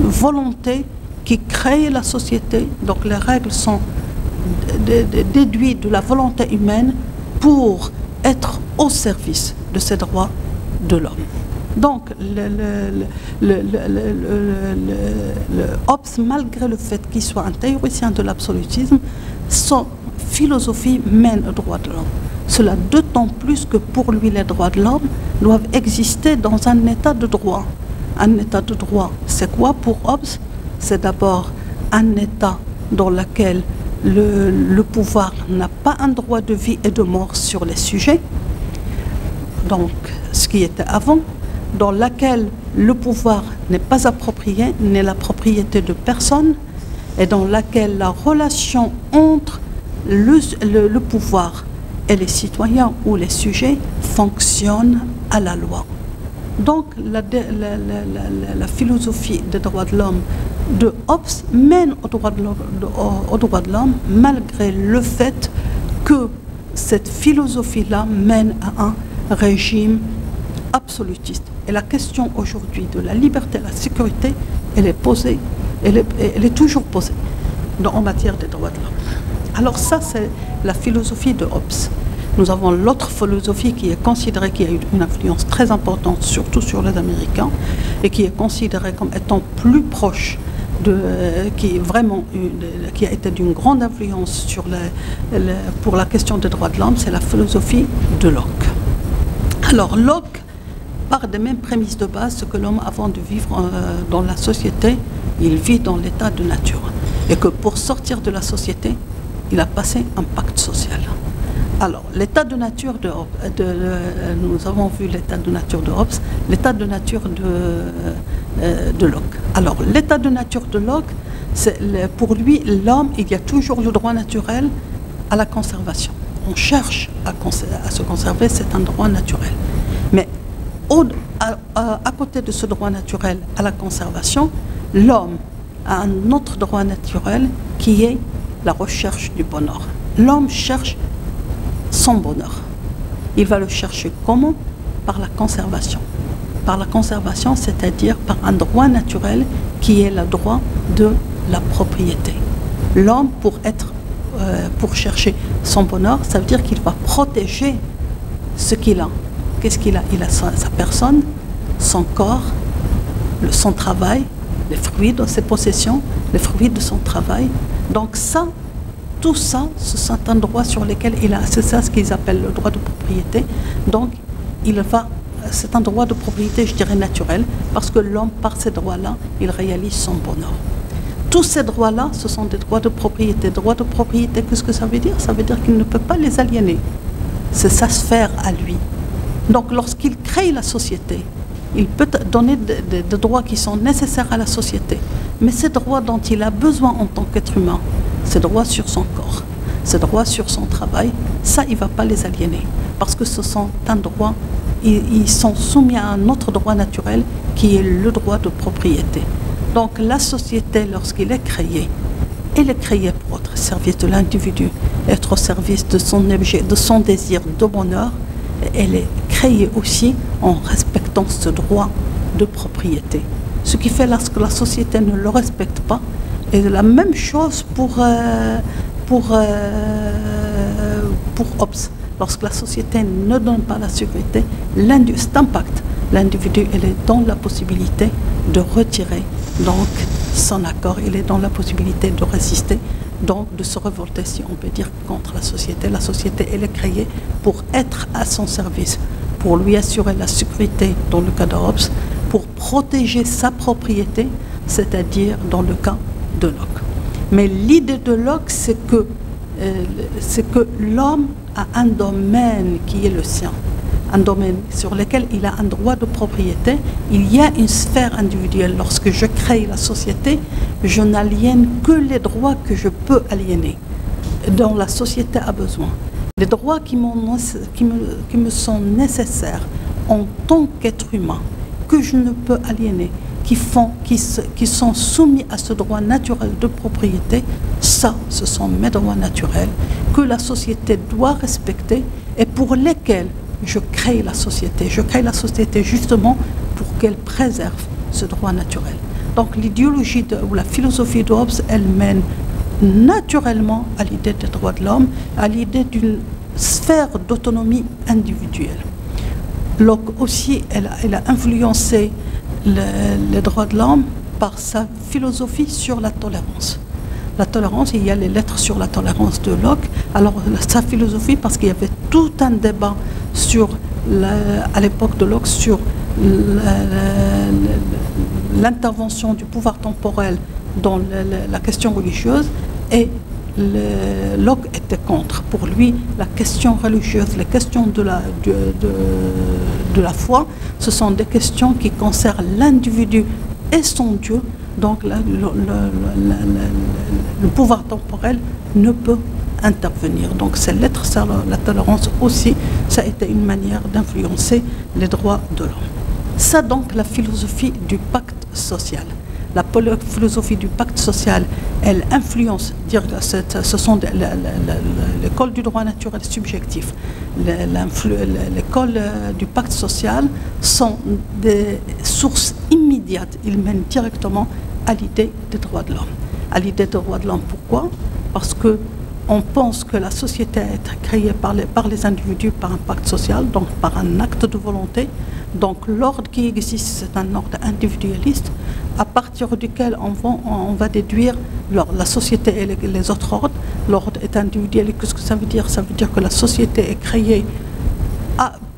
volonté qui crée la société. Donc les règles sont déduites de la volonté humaine pour être au service de ces droits de l'homme. Donc Hobbes, malgré le fait qu'il soit un théoricien de l'absolutisme, son philosophie mène aux droits de l'homme. Cela d'autant plus que pour lui, les droits de l'homme doivent exister dans un état de droit. Un état de droit, c'est quoi pour Hobbes? C'est d'abord un état dans lequel le pouvoir n'a pas un droit de vie et de mort sur les sujets, donc ce qui était avant, dans laquelle le pouvoir n'est pas approprié, n'est la propriété de personne, et dans laquelle la relation entre le pouvoir et les citoyens ou les sujets fonctionne à la loi. Donc la philosophie des droits de l'homme de Hobbes mène aux droits de l'homme, malgré le fait que cette philosophie-là mène à un régime absolutiste. Et la question aujourd'hui de la liberté et la sécurité, elle est posée, elle est toujours posée en matière des droits de l'homme. Alors ça, c'est la philosophie de Hobbes. Nous avons l'autre philosophie qui est considérée, qui a eu une influence très importante, surtout sur les Américains, et qui est considérée comme étant plus proche qui a été d'une grande influence pour la question des droits de l'homme, c'est la philosophie de Locke. Alors Locke part des mêmes prémices de base, ce que l'homme, avant de vivre dans la société, il vit dans l'état de nature. et que pour sortir de la société, il a passé un pacte social. Alors, l'état de nature de Hobbes, nous avons vu l'état de nature de Hobbes, l'état de nature de Locke. Alors, l'état de nature de Locke, pour lui, l'homme, il y a toujours le droit naturel à la conservation. On cherche à se conserver, c'est un droit naturel. Mais à côté de ce droit naturel à la conservation, l'homme a un autre droit naturel qui est la recherche du bonheur. L'homme cherche son bonheur. Il va le chercher comment? Par la conservation. Par la conservation, c'est-à-dire par un droit naturel qui est le droit de la propriété. L'homme, pour chercher son bonheur, ça veut dire qu'il va protéger ce qu'il a. Qu'est-ce qu'il a? Il a sa personne, son corps, son travail, les fruits de ses possessions, les fruits de son travail. Donc ça, tout ça, ce sont un droit sur lequel il a, c'est ça ce qu'ils appellent le droit de propriété. Donc, c'est un droit de propriété, je dirais, naturel, parce que l'homme, par ces droits-là, il réalise son bonheur. Tous ces droits-là, ce sont des droits de propriété. Droits de propriété, qu'est-ce que ça veut dire? Ça veut dire qu'il ne peut pas les aliéner. C'est sa sphère à lui. Donc, lorsqu'il crée la société, il peut donner des droits qui sont nécessaires à la société. Mais ces droits dont il a besoin en tant qu'être humain, ces droits sur son corps, ces droits sur son travail, ça, il ne va pas les aliéner. Parce que ce sont un droit, ils sont soumis à un autre droit naturel qui est le droit de propriété. Donc la société, lorsqu'il est créée, elle est créée pour être au service de l'individu, être au service de son objet, de son désir de bonheur. Elle est créée aussi en respectant ce droit de propriété. Ce qui fait lorsque la société ne le respecte pas, et la même chose pour Hobbes. Lorsque la société ne donne pas la sécurité, cet impact, l'individu est dans la possibilité de retirer donc son accord, il est dans la possibilité de résister, donc de se révolter, si on peut dire, contre la société. La société, elle est créée pour être à son service, pour lui assurer la sécurité dans le cas de Hobbes, pour protéger sa propriété, c'est-à-dire dans le cas de Locke. Mais l'idée de Locke, c'est que l'homme a un domaine qui est le sien, un domaine sur lequel il a un droit de propriété. Il y a une sphère individuelle. Lorsque je crée la société, je n'aliène que les droits que je peux aliéner, dont la société a besoin. Les droits qui me sont nécessaires en tant qu'être humain, que je ne peux aliéner, qui sont soumis à ce droit naturel de propriété, ça, ce sont mes droits naturels que la société doit respecter et pour lesquels je crée la société. Je crée la société justement pour qu'elle préserve ce droit naturel. Donc l'idéologie ou la philosophie de Hobbes, elle mène naturellement à l'idée des droits de l'homme, à l'idée d'une sphère d'autonomie individuelle. Locke aussi, elle a influencé les droits de l'homme par sa philosophie sur la tolérance. La tolérance, il y a les lettres sur la tolérance de Locke. Alors, sa philosophie, parce qu'il y avait tout un débat à l'époque de Locke sur l'intervention du pouvoir temporel dans la question religieuse, et Locke était contre. Pour lui, la question religieuse, les questions de la foi, ce sont des questions qui concernent l'individu et son Dieu. Donc le pouvoir temporel ne peut intervenir. Donc ces lettres, la tolérance aussi, ça a été une manière d'influencer les droits de l'homme. Ça donc la philosophie du pacte social. La philosophie du pacte social, elle influence, ce sont l'école du droit naturel subjectif, l'école du pacte social sont des sources immédiates, ils mènent directement à l'idée des droits de l'homme. À l'idée des droits de l'homme, pourquoi? Parce qu'on pense que la société a été créée par les individus par un pacte social, donc par un acte de volonté. Donc l'ordre qui existe, c'est un ordre individualiste, à partir duquel on va déduire la société et les autres ordres. L'ordre est individuel. Qu'est-ce que ça veut dire? Ça veut dire que la société est créée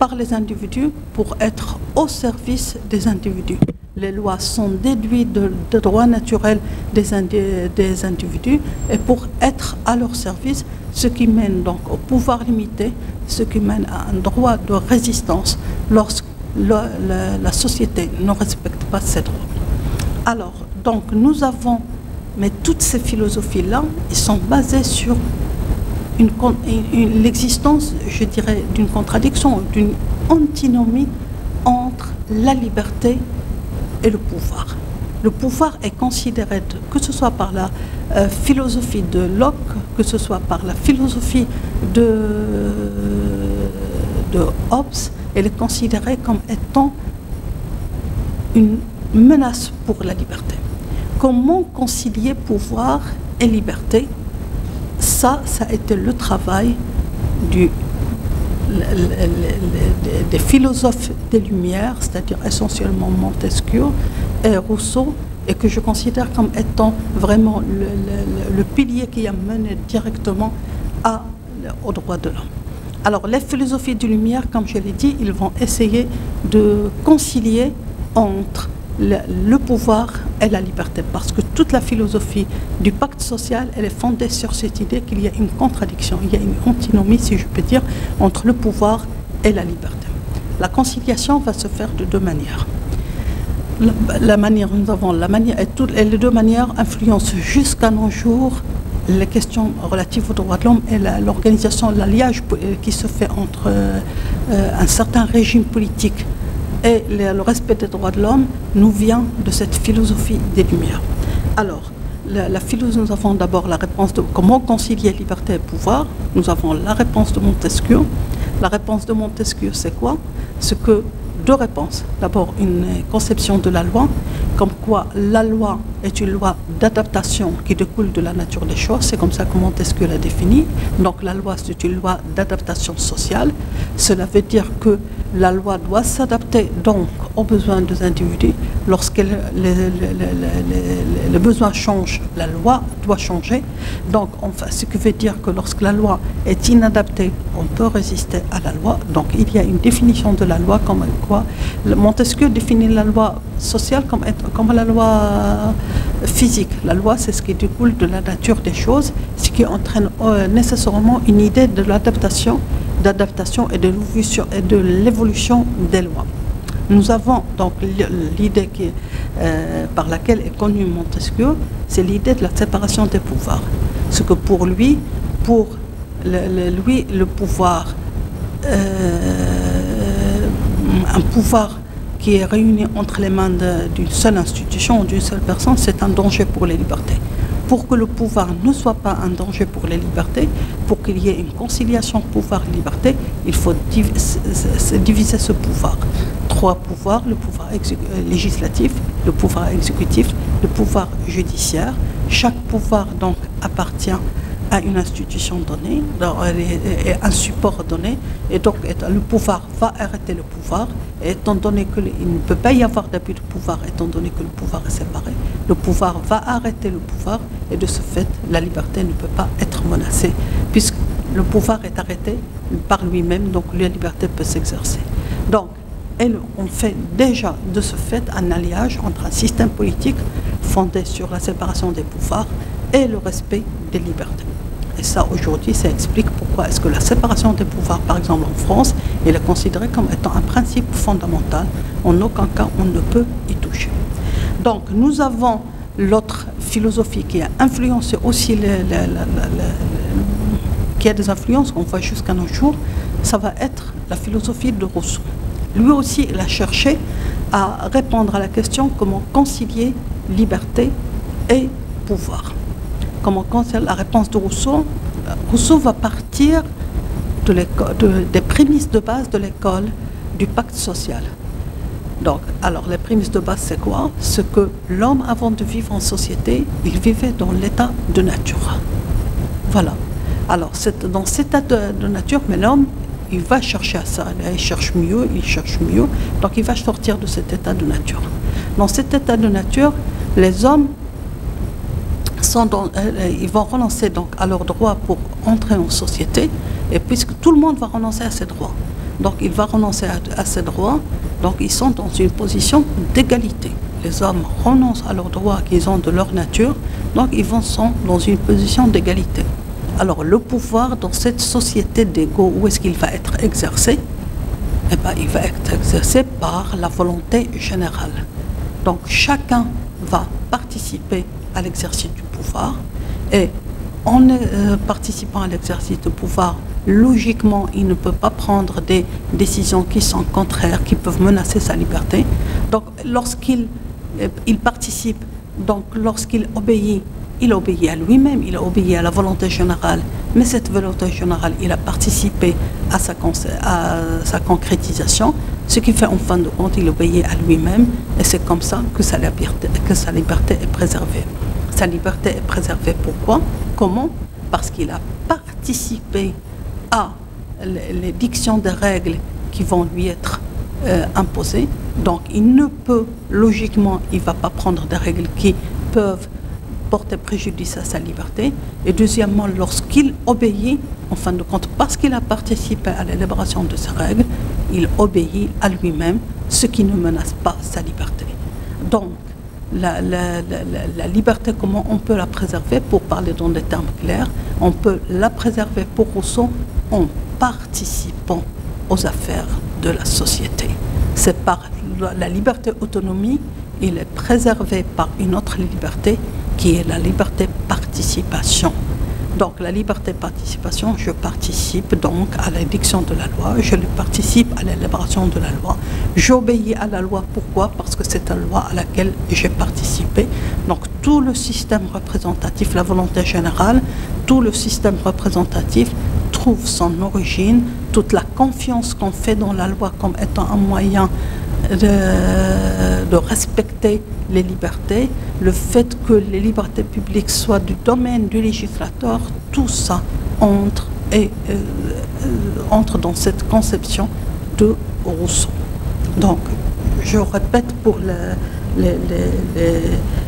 par les individus pour être au service des individus. Les lois sont déduites de droits naturels des individus et pour être à leur service, ce qui mène donc au pouvoir limité, ce qui mène à un droit de résistance lorsque la société ne respecte pas ces droits. Alors, donc nous avons, mais toutes ces philosophies-là, ils sont basées sur l'existence, je dirais, d'une contradiction, d'une antinomie entre la liberté et le pouvoir. Le pouvoir est considéré, que ce soit par la philosophie de Locke, que ce soit par la philosophie de Hobbes, elle est considérée comme étant une menace pour la liberté. Comment concilier pouvoir et liberté? Ça a été le travail des philosophes des Lumières, c'est-à-dire essentiellement Montesquieu et Rousseau, et que je considère comme étant vraiment le pilier qui a mené directement aux droits de l'homme. Alors les philosophies des Lumières, comme je l'ai dit, ils vont essayer de concilier entre le pouvoir et la liberté, parce que toute la philosophie du pacte social, elle est fondée sur cette idée qu'il y a une contradiction, il y a une antinomie, si je peux dire, entre le pouvoir et la liberté. La conciliation va se faire de deux manières. La manière, nous avons la manière, et les deux manières influencent jusqu'à nos jours les questions relatives aux droits de l'homme et l'organisation, l'alliage qui se fait entre un certain régime politique et le respect des droits de l'homme nous vient de cette philosophie des Lumières. Alors, la philosophie, nous avons d'abord la réponse de comment concilier liberté et pouvoir. Nous avons la réponse de Montesquieu. La réponse de Montesquieu, c'est quoi? C'est que deux réponses. D'abord, une conception de la loi, comme quoi la loi est une loi d'adaptation qui découle de la nature des choses. C'est comme ça que Montesquieu l'a défini. Donc la loi, c'est une loi d'adaptation sociale. Cela veut dire que la loi doit s'adapter donc aux besoins des individus. Lorsque les besoins changent, la loi doit changer. Donc, enfin, ce qui veut dire que lorsque la loi est inadaptée, on peut résister à la loi. Donc, il y a une définition de la loi comme quoi Montesquieu définit la loi sociale comme la loi physique. La loi, c'est ce qui découle de la nature des choses, ce qui entraîne nécessairement une idée de l'adaptation et de l'évolution des lois. Nous avons donc l'idée par laquelle est connu Montesquieu, c'est l'idée de la séparation des pouvoirs. Ce que pour lui, le pouvoir, un pouvoir qui est réuni entre les mains d'une seule institution ou d'une seule personne, c'est un danger pour les libertés. Pour que le pouvoir ne soit pas un danger pour les libertés, pour qu'il y ait une conciliation pouvoir-liberté, il faut diviser ce pouvoir. Trois pouvoirs, le pouvoir législatif, le pouvoir exécutif, le pouvoir judiciaire. Chaque pouvoir donc appartient à une institution donnée, et un support donné, et donc le pouvoir va arrêter le pouvoir, et étant donné qu'il ne peut pas y avoir d'abus de pouvoir, étant donné que le pouvoir est séparé, le pouvoir va arrêter le pouvoir, et de ce fait, la liberté ne peut pas être menacée, puisque le pouvoir est arrêté par lui-même, donc la liberté peut s'exercer. Donc, on fait déjà de ce fait un alliage entre un système politique fondé sur la séparation des pouvoirs et le respect des libertés. Et ça, aujourd'hui, ça explique pourquoi est-ce que la séparation des pouvoirs, par exemple en France, elle est considérée comme étant un principe fondamental. En aucun cas, on ne peut y toucher. Donc, nous avons l'autre philosophie qui a influencé aussi, qui a des influences qu'on voit jusqu'à nos jours, ça va être la philosophie de Rousseau. Lui aussi, il a cherché à répondre à la question comment concilier liberté et pouvoir. Comment concilier la réponse de Rousseau? Rousseau va partir des prémices de base de l'école du pacte social. Donc, alors les prémices de base, c'est quoi? C'est que l'homme, avant de vivre en société, il vivait dans l'état de nature. Voilà. Alors, dans cet état de nature, mais l'homme, il va chercher à ça, il cherche mieux, donc il va sortir de cet état de nature. Dans cet état de nature, les hommes ils vont renoncer donc à leurs droits pour entrer en société, et puisque tout le monde va renoncer à ses droits. donc il va renoncer à ses droits. Donc ils sont dans une position d'égalité. Les hommes renoncent à leurs droits qu'ils ont de leur nature, donc ils sont dans une position d'égalité. Alors le pouvoir dans cette société d'ego, où est-ce qu'il va être exercé? Eh bien, il va être exercé par la volonté générale. Donc chacun va participer à l'exercice du pouvoir, et en participant à l'exercice du pouvoir, logiquement, il ne peut pas prendre des décisions qui sont contraires, qui peuvent menacer sa liberté. Donc lorsqu'il participe, donc lorsqu'il obéit, il obéit à lui-même, il obéit à la volonté générale. Mais cette volonté générale, il a participé à sa concrétisation, ce qui fait en fin de compte, il obéit à lui-même, et c'est comme ça que sa liberté est préservée. Sa liberté est préservée, pourquoi? Comment? Parce qu'il a participé à l'édiction des règles qui vont lui être imposées. Donc il ne peut, logiquement, il ne va pas prendre des règles qui peuvent porter préjudice à sa liberté. Et deuxièmement, lorsqu'il obéit, en fin de compte, parce qu'il a participé à l'élaboration de ces règles, il obéit à lui-même, ce qui ne menace pas sa liberté. Donc, la liberté, comment on peut la préserver? Pour parler dans des termes clairs, on peut la préserver pour Rousseau en participant aux affaires de la société. C'est par la liberté-autonomie, il est préservé par une autre liberté qui est la liberté participation. Donc la liberté participation, je participe donc à l'édiction de la loi, je participe à l'élaboration de la loi. J'obéis à la loi, pourquoi? Parce que c'est une loi à laquelle j'ai participé. Donc tout le système représentatif, la volonté générale, tout le système représentatif trouve son origine, toute la confiance qu'on fait dans la loi comme étant un moyen de respecter les libertés, le fait que les libertés publiques soient du domaine du législateur, tout ça entre dans cette conception de Rousseau. Donc, je répète, pour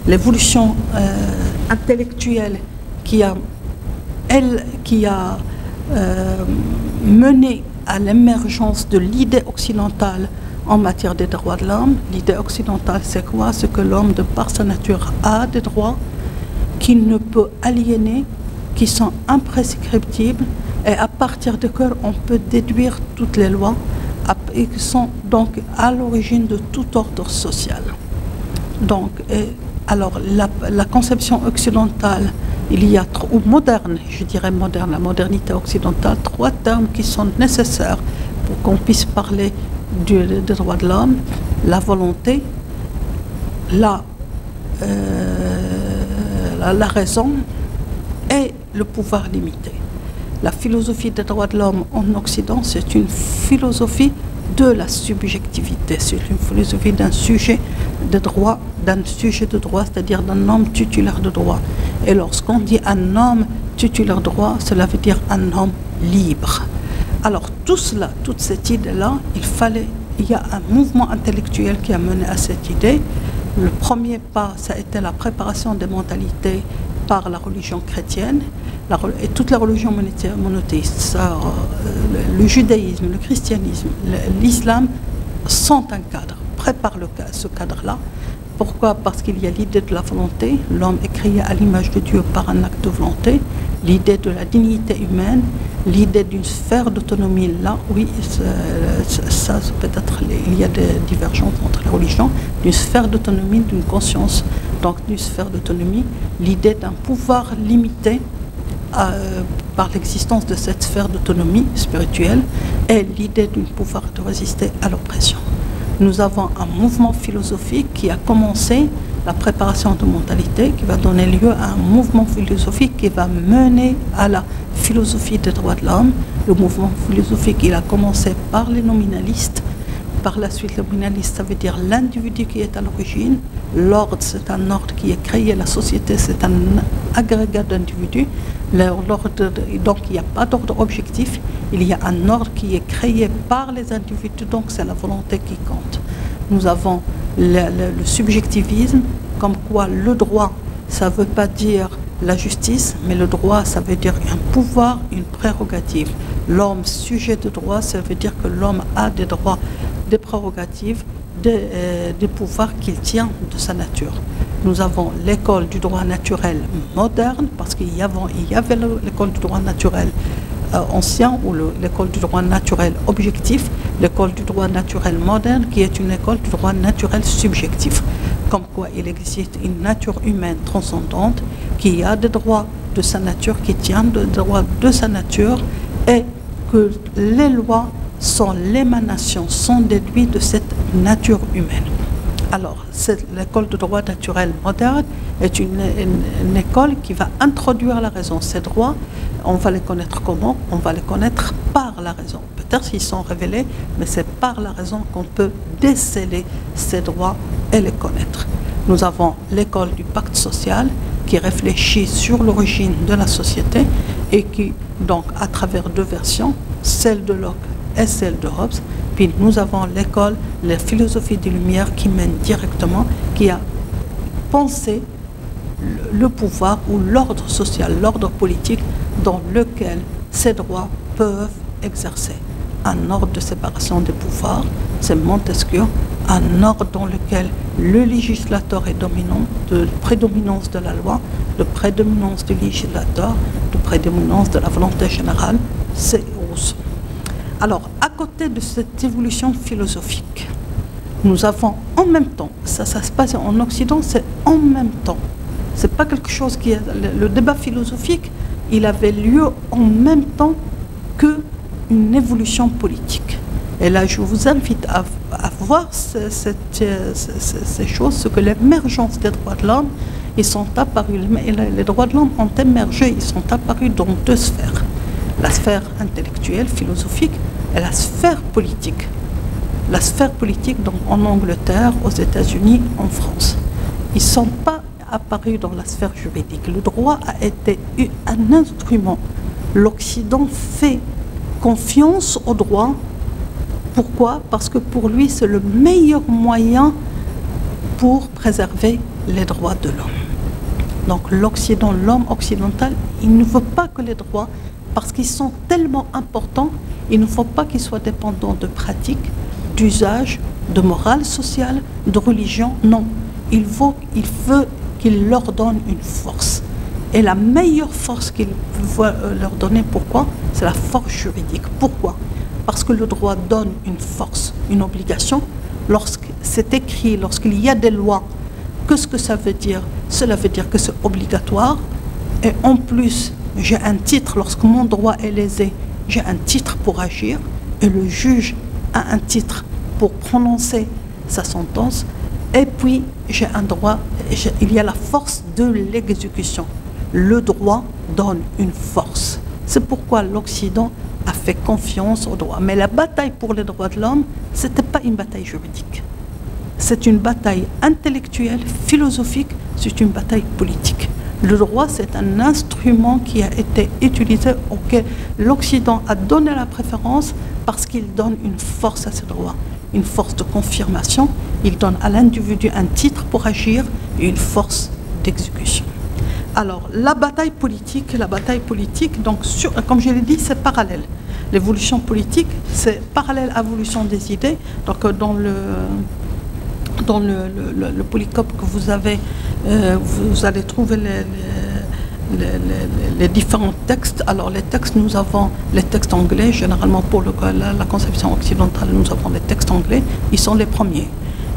l'évolution intellectuelle qui a mené à l'émergence de l'idée occidentale en matière des droits de l'homme. L'idée occidentale, c'est quoi? C'est que l'homme, de par sa nature, a des droits qu'il ne peut aliéner, qui sont imprescriptibles, et à partir desquels on peut déduire toutes les lois, et qui sont donc à l'origine de tout ordre social. Donc, alors, la conception occidentale, il y a, ou moderne, je dirais moderne, la modernité occidentale, trois termes qui sont nécessaires pour qu'on puisse parler des droits de l'homme: la volonté, la raison et le pouvoir limité. La philosophie des droits de l'homme en Occident, c'est une philosophie de la subjectivité, c'est une philosophie d'un sujet de droit, c'est-à-dire d'un homme titulaire de droit. Et lorsqu'on dit un homme titulaire de droit, cela veut dire un homme libre. Alors tout cela, toute cette idée-là, il y a un mouvement intellectuel qui a mené à cette idée. Le premier pas, ça a été la préparation des mentalités par la religion chrétienne, et toutes les religions monothéistes, le judaïsme, le christianisme, l'islam, sont un cadre, préparent ce cadre-là. Pourquoi? Parce qu'il y a l'idée de la volonté, l'homme est créé à l'image de Dieu par un acte de volonté, l'idée de la dignité humaine, l'idée d'une sphère d'autonomie. Là, oui, ça peut-être, il y a des divergences entre les religions, d'une sphère d'autonomie, d'une conscience, donc d'une sphère d'autonomie, l'idée d'un pouvoir limité par l'existence de cette sphère d'autonomie spirituelle, et l'idée d'un pouvoir de résister à l'oppression. Nous avons un mouvement philosophique qui a commencé la préparation de mentalité, qui va donner lieu à un mouvement philosophique qui va mener à la philosophie des droits de l'homme. Le mouvement philosophique, il a commencé par les nominalistes. Par la suite, le nominaliste, ça veut dire l'individu qui est à l'origine. L'ordre, c'est un ordre qui est créé. La société, c'est un agrégat d'individus. Donc, il n'y a pas d'ordre objectif. Il y a un ordre qui est créé par les individus. Donc, c'est la volonté qui compte. Nous avons le subjectivisme, comme quoi le droit, ça ne veut pas dire la justice, mais le droit, ça veut dire un pouvoir, une prérogative. L'homme sujet de droit, ça veut dire que l'homme a des droits, des prérogatives, des pouvoirs qu'il tient de sa nature. Nous avons l'école du droit naturel moderne, parce qu'il y avait l'école du droit naturel ancien, ou l'école du droit naturel objectif, l'école du droit naturel moderne, qui est une école du droit naturel subjectif. Comme quoi il existe une nature humaine transcendante, qui a des droits de sa nature, qui tient des droits de sa nature, et que les lois sont l'émanation, sont déduites de cette nature humaine. Alors, l'école de droit naturel moderne est une école qui va introduire la raison. Ces droits, on va les connaître comment? On va les connaître par la raison. Peut-être qu'ils sont révélés, mais c'est par la raison qu'on peut déceler ces droits et les connaître. Nous avons l'école du pacte social qui réfléchit sur l'origine de la société et qui, donc, à travers deux versions, celle de Locke et celle de Hobbes. Puis nous avons l'école, la philosophie des Lumières qui mène directement, qui a pensé le pouvoir ou l'ordre social, l'ordre politique dans lequel ces droits peuvent exercer. Un ordre de séparation des pouvoirs, c'est Montesquieu, un ordre dans lequel le législateur est dominant, de prédominance de la loi, de prédominance du législateur, de prédominance de la volonté générale, c'est Rousseau. Alors, à côté de cette évolution philosophique, nous avons en même temps, ça se passe en Occident, c'est en même temps. C'est pas quelque chose qui est... Le débat philosophique, il avait lieu en même temps qu'une évolution politique. Et là, je vous invite à voir ces choses, ce que l'émergence des droits de l'homme, ils sont apparus, les droits de l'homme ont émergé, ils sont apparus dans deux sphères. La sphère intellectuelle, philosophique, et la sphère politique. La sphère politique, donc en Angleterre, aux États-Unis, en France. Ils ne sont pas apparus dans la sphère juridique. Le droit a été un instrument. L'Occident fait confiance au droit. Pourquoi? Parce que pour lui, c'est le meilleur moyen pour préserver les droits de l'homme. Donc l'Occident, l'homme occidental, il ne veut pas que les droits, parce qu'ils sont tellement importants, il ne faut pas qu'ils soient dépendants de pratiques, d'usages, de morale sociale, de religion. Non, il veut qu'il leur donne une force. Et la meilleure force qu'il veut leur donner, pourquoi? C'est la force juridique. Pourquoi? Parce que le droit donne une force, une obligation. Lorsque c'est écrit, lorsqu'il y a des lois, qu'est-ce que ça veut dire? Cela veut dire que c'est obligatoire. Et en plus, j'ai un titre, lorsque mon droit est lésé, j'ai un titre pour agir. Et le juge a un titre pour prononcer sa sentence. Et puis, j'ai un droit, il y a la force de l'exécution. Le droit donne une force. C'est pourquoi l'Occident a fait confiance au droit. Mais la bataille pour les droits de l'homme, ce n'était pas une bataille juridique. C'est une bataille intellectuelle, philosophique, c'est une bataille politique. Le droit, c'est un instrument qui a été utilisé, auquel l'Occident a donné la préférence parce qu'il donne une force à ses droits, une force de confirmation. Il donne à l'individu un titre pour agir et une force d'exécution. Alors, la bataille politique, donc, comme je l'ai dit, c'est parallèle. L'évolution politique, c'est parallèle à l'évolution des idées. Donc, dans le polycope que vous avez, vous allez trouver les différents textes. Alors, les textes, nous avons les textes anglais, généralement pour la conception occidentale, nous avons les textes anglais, ils sont les premiers.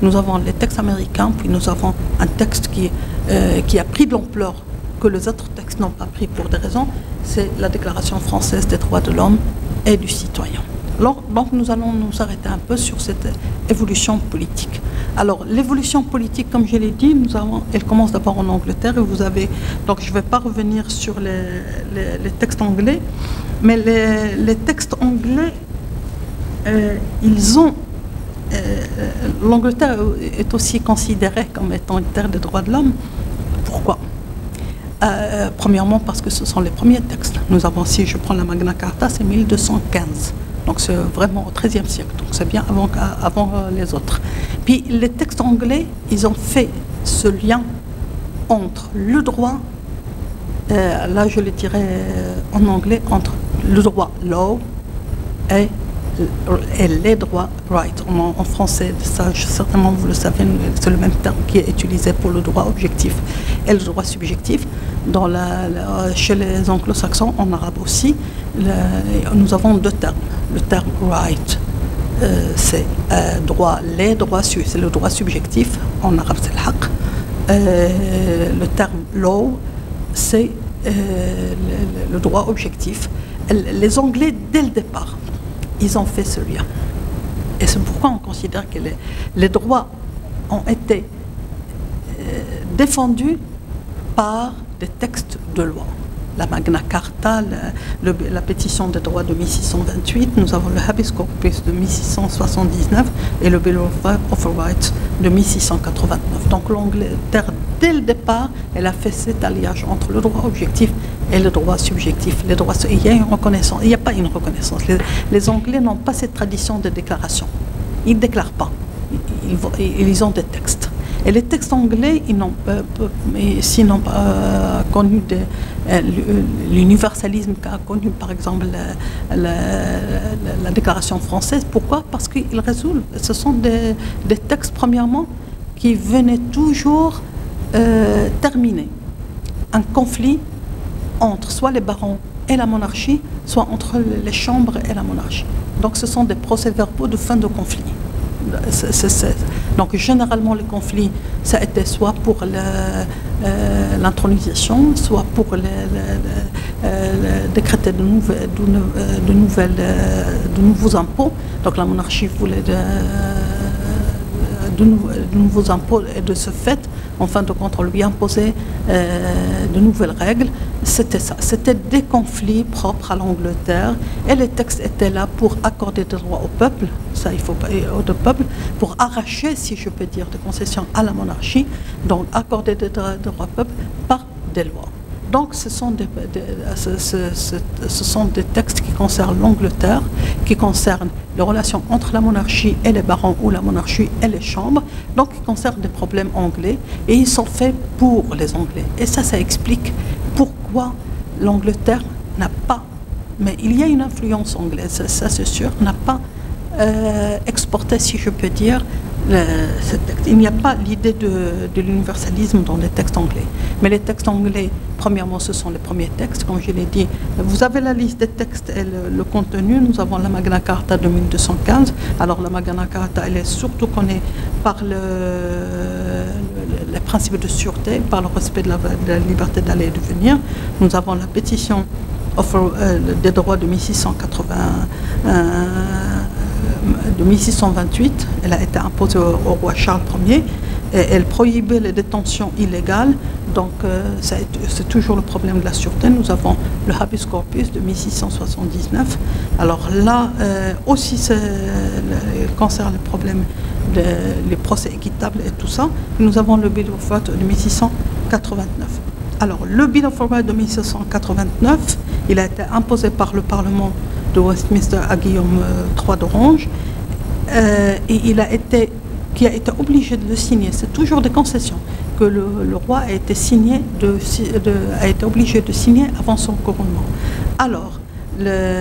Nous avons les textes américains, puis nous avons un texte qui a pris de l'ampleur que les autres textes n'ont pas pris pour des raisons, c'est la Déclaration française des droits de l'homme et du citoyen. Alors, donc nous allons nous arrêter un peu sur cette évolution politique. Alors, l'évolution politique, comme je l'ai dit, elle commence d'abord en Angleterre, et vous avez, donc je ne vais pas revenir sur les textes anglais, mais les textes anglais, l'Angleterre est aussi considérée comme étant une terre des droits de l'homme. Pourquoi? Premièrement, parce que ce sont les premiers textes. Nous avons, si je prends la Magna Carta, c'est 1215. Donc c'est vraiment au XIIIe siècle. Donc c'est bien avant les autres. Puis les textes anglais, ils ont fait ce lien entre le droit, là je le dirais en anglais, entre le droit law, et les droits rights. En français, ça, certainement vous le savez, c'est le même terme qui est utilisé pour le droit objectif et le droit subjectif. Chez les anglo-saxons, en arabe aussi, nous avons deux termes. Le terme right, c'est les droits, c'est le droit subjectif, en arabe c'est le haq. Le terme law, c'est le droit objectif. Les Anglais, dès le départ, ils ont fait ce lien. Et c'est pourquoi on considère que les droits ont été défendus par des textes de loi. La Magna Carta, la pétition des droits de 1628, nous avons le Habeas Corpus de 1679 et le Bill of Rights de 1689. Donc l'Angleterre, dès le départ, elle a fait cet alliage entre le droit objectif et le droit subjectif. Il y a une reconnaissance, il n'y a pas une reconnaissance. Les Anglais n'ont pas cette tradition de déclaration. Ils ne déclarent pas. Ils ont des textes. Et les textes anglais, ils n'ont pas connu l'universalisme qu'a connu, par exemple, la déclaration française. Pourquoi? Parce qu'ils résolvent. Ce sont des textes, premièrement, qui venaient toujours terminer un conflit entre soit les barons et la monarchie, soit entre les chambres et la monarchie. Donc ce sont des procès-verbaux de fin de conflit. Donc généralement les conflits, ça a été soit pour l'intronisation, soit pour décréter de nouveaux impôts. Donc la monarchie voulait de nouveaux impôts et de ce fait, en fin de compte, on lui imposait de nouvelles règles. C'était ça. C'était des conflits propres à l'Angleterre et les textes étaient là pour accorder des droits au peuple, ça il faut pas, au peuple, pour arracher, si je peux dire, des concessions à la monarchie, donc accorder des droits au peuple par des lois. Donc ce sont des textes qui concernent l'Angleterre, qui concernent les relations entre la monarchie et les barons ou la monarchie et les chambres, donc qui concernent des problèmes anglais et ils sont faits pour les Anglais. Et ça explique pourquoi l'Angleterre n'a pas, mais il y a une influence anglaise, ça c'est sûr, n'a pas exporté, si je peux dire, ce texte. Il n'y a pas l'idée de l'universalisme dans les textes anglais. Mais les textes anglais, premièrement, ce sont les premiers textes, comme je l'ai dit. Vous avez la liste des textes et le contenu. Nous avons la Magna Carta de 1215. Alors la Magna Carta, elle est surtout connue par les principes de sûreté, par le respect de la liberté d'aller et de venir. Nous avons la pétition des droits de 1628, elle a été imposée au roi Charles Ier et elle prohibait les détentions illégales, donc c'est toujours le problème de la sûreté. Nous avons le Habeas Corpus de 1679, alors là aussi il concerne les problèmes des procès équitables et tout ça. Nous avons le Bill of Rights de 1689. Alors le Bill of Rights de 1689, il a été imposé par le Parlement de Westminster à Guillaume III d'Orange et qui a été obligé de le signer. C'est toujours des concessions que le roi a été obligé de signer avant son couronnement. Alors le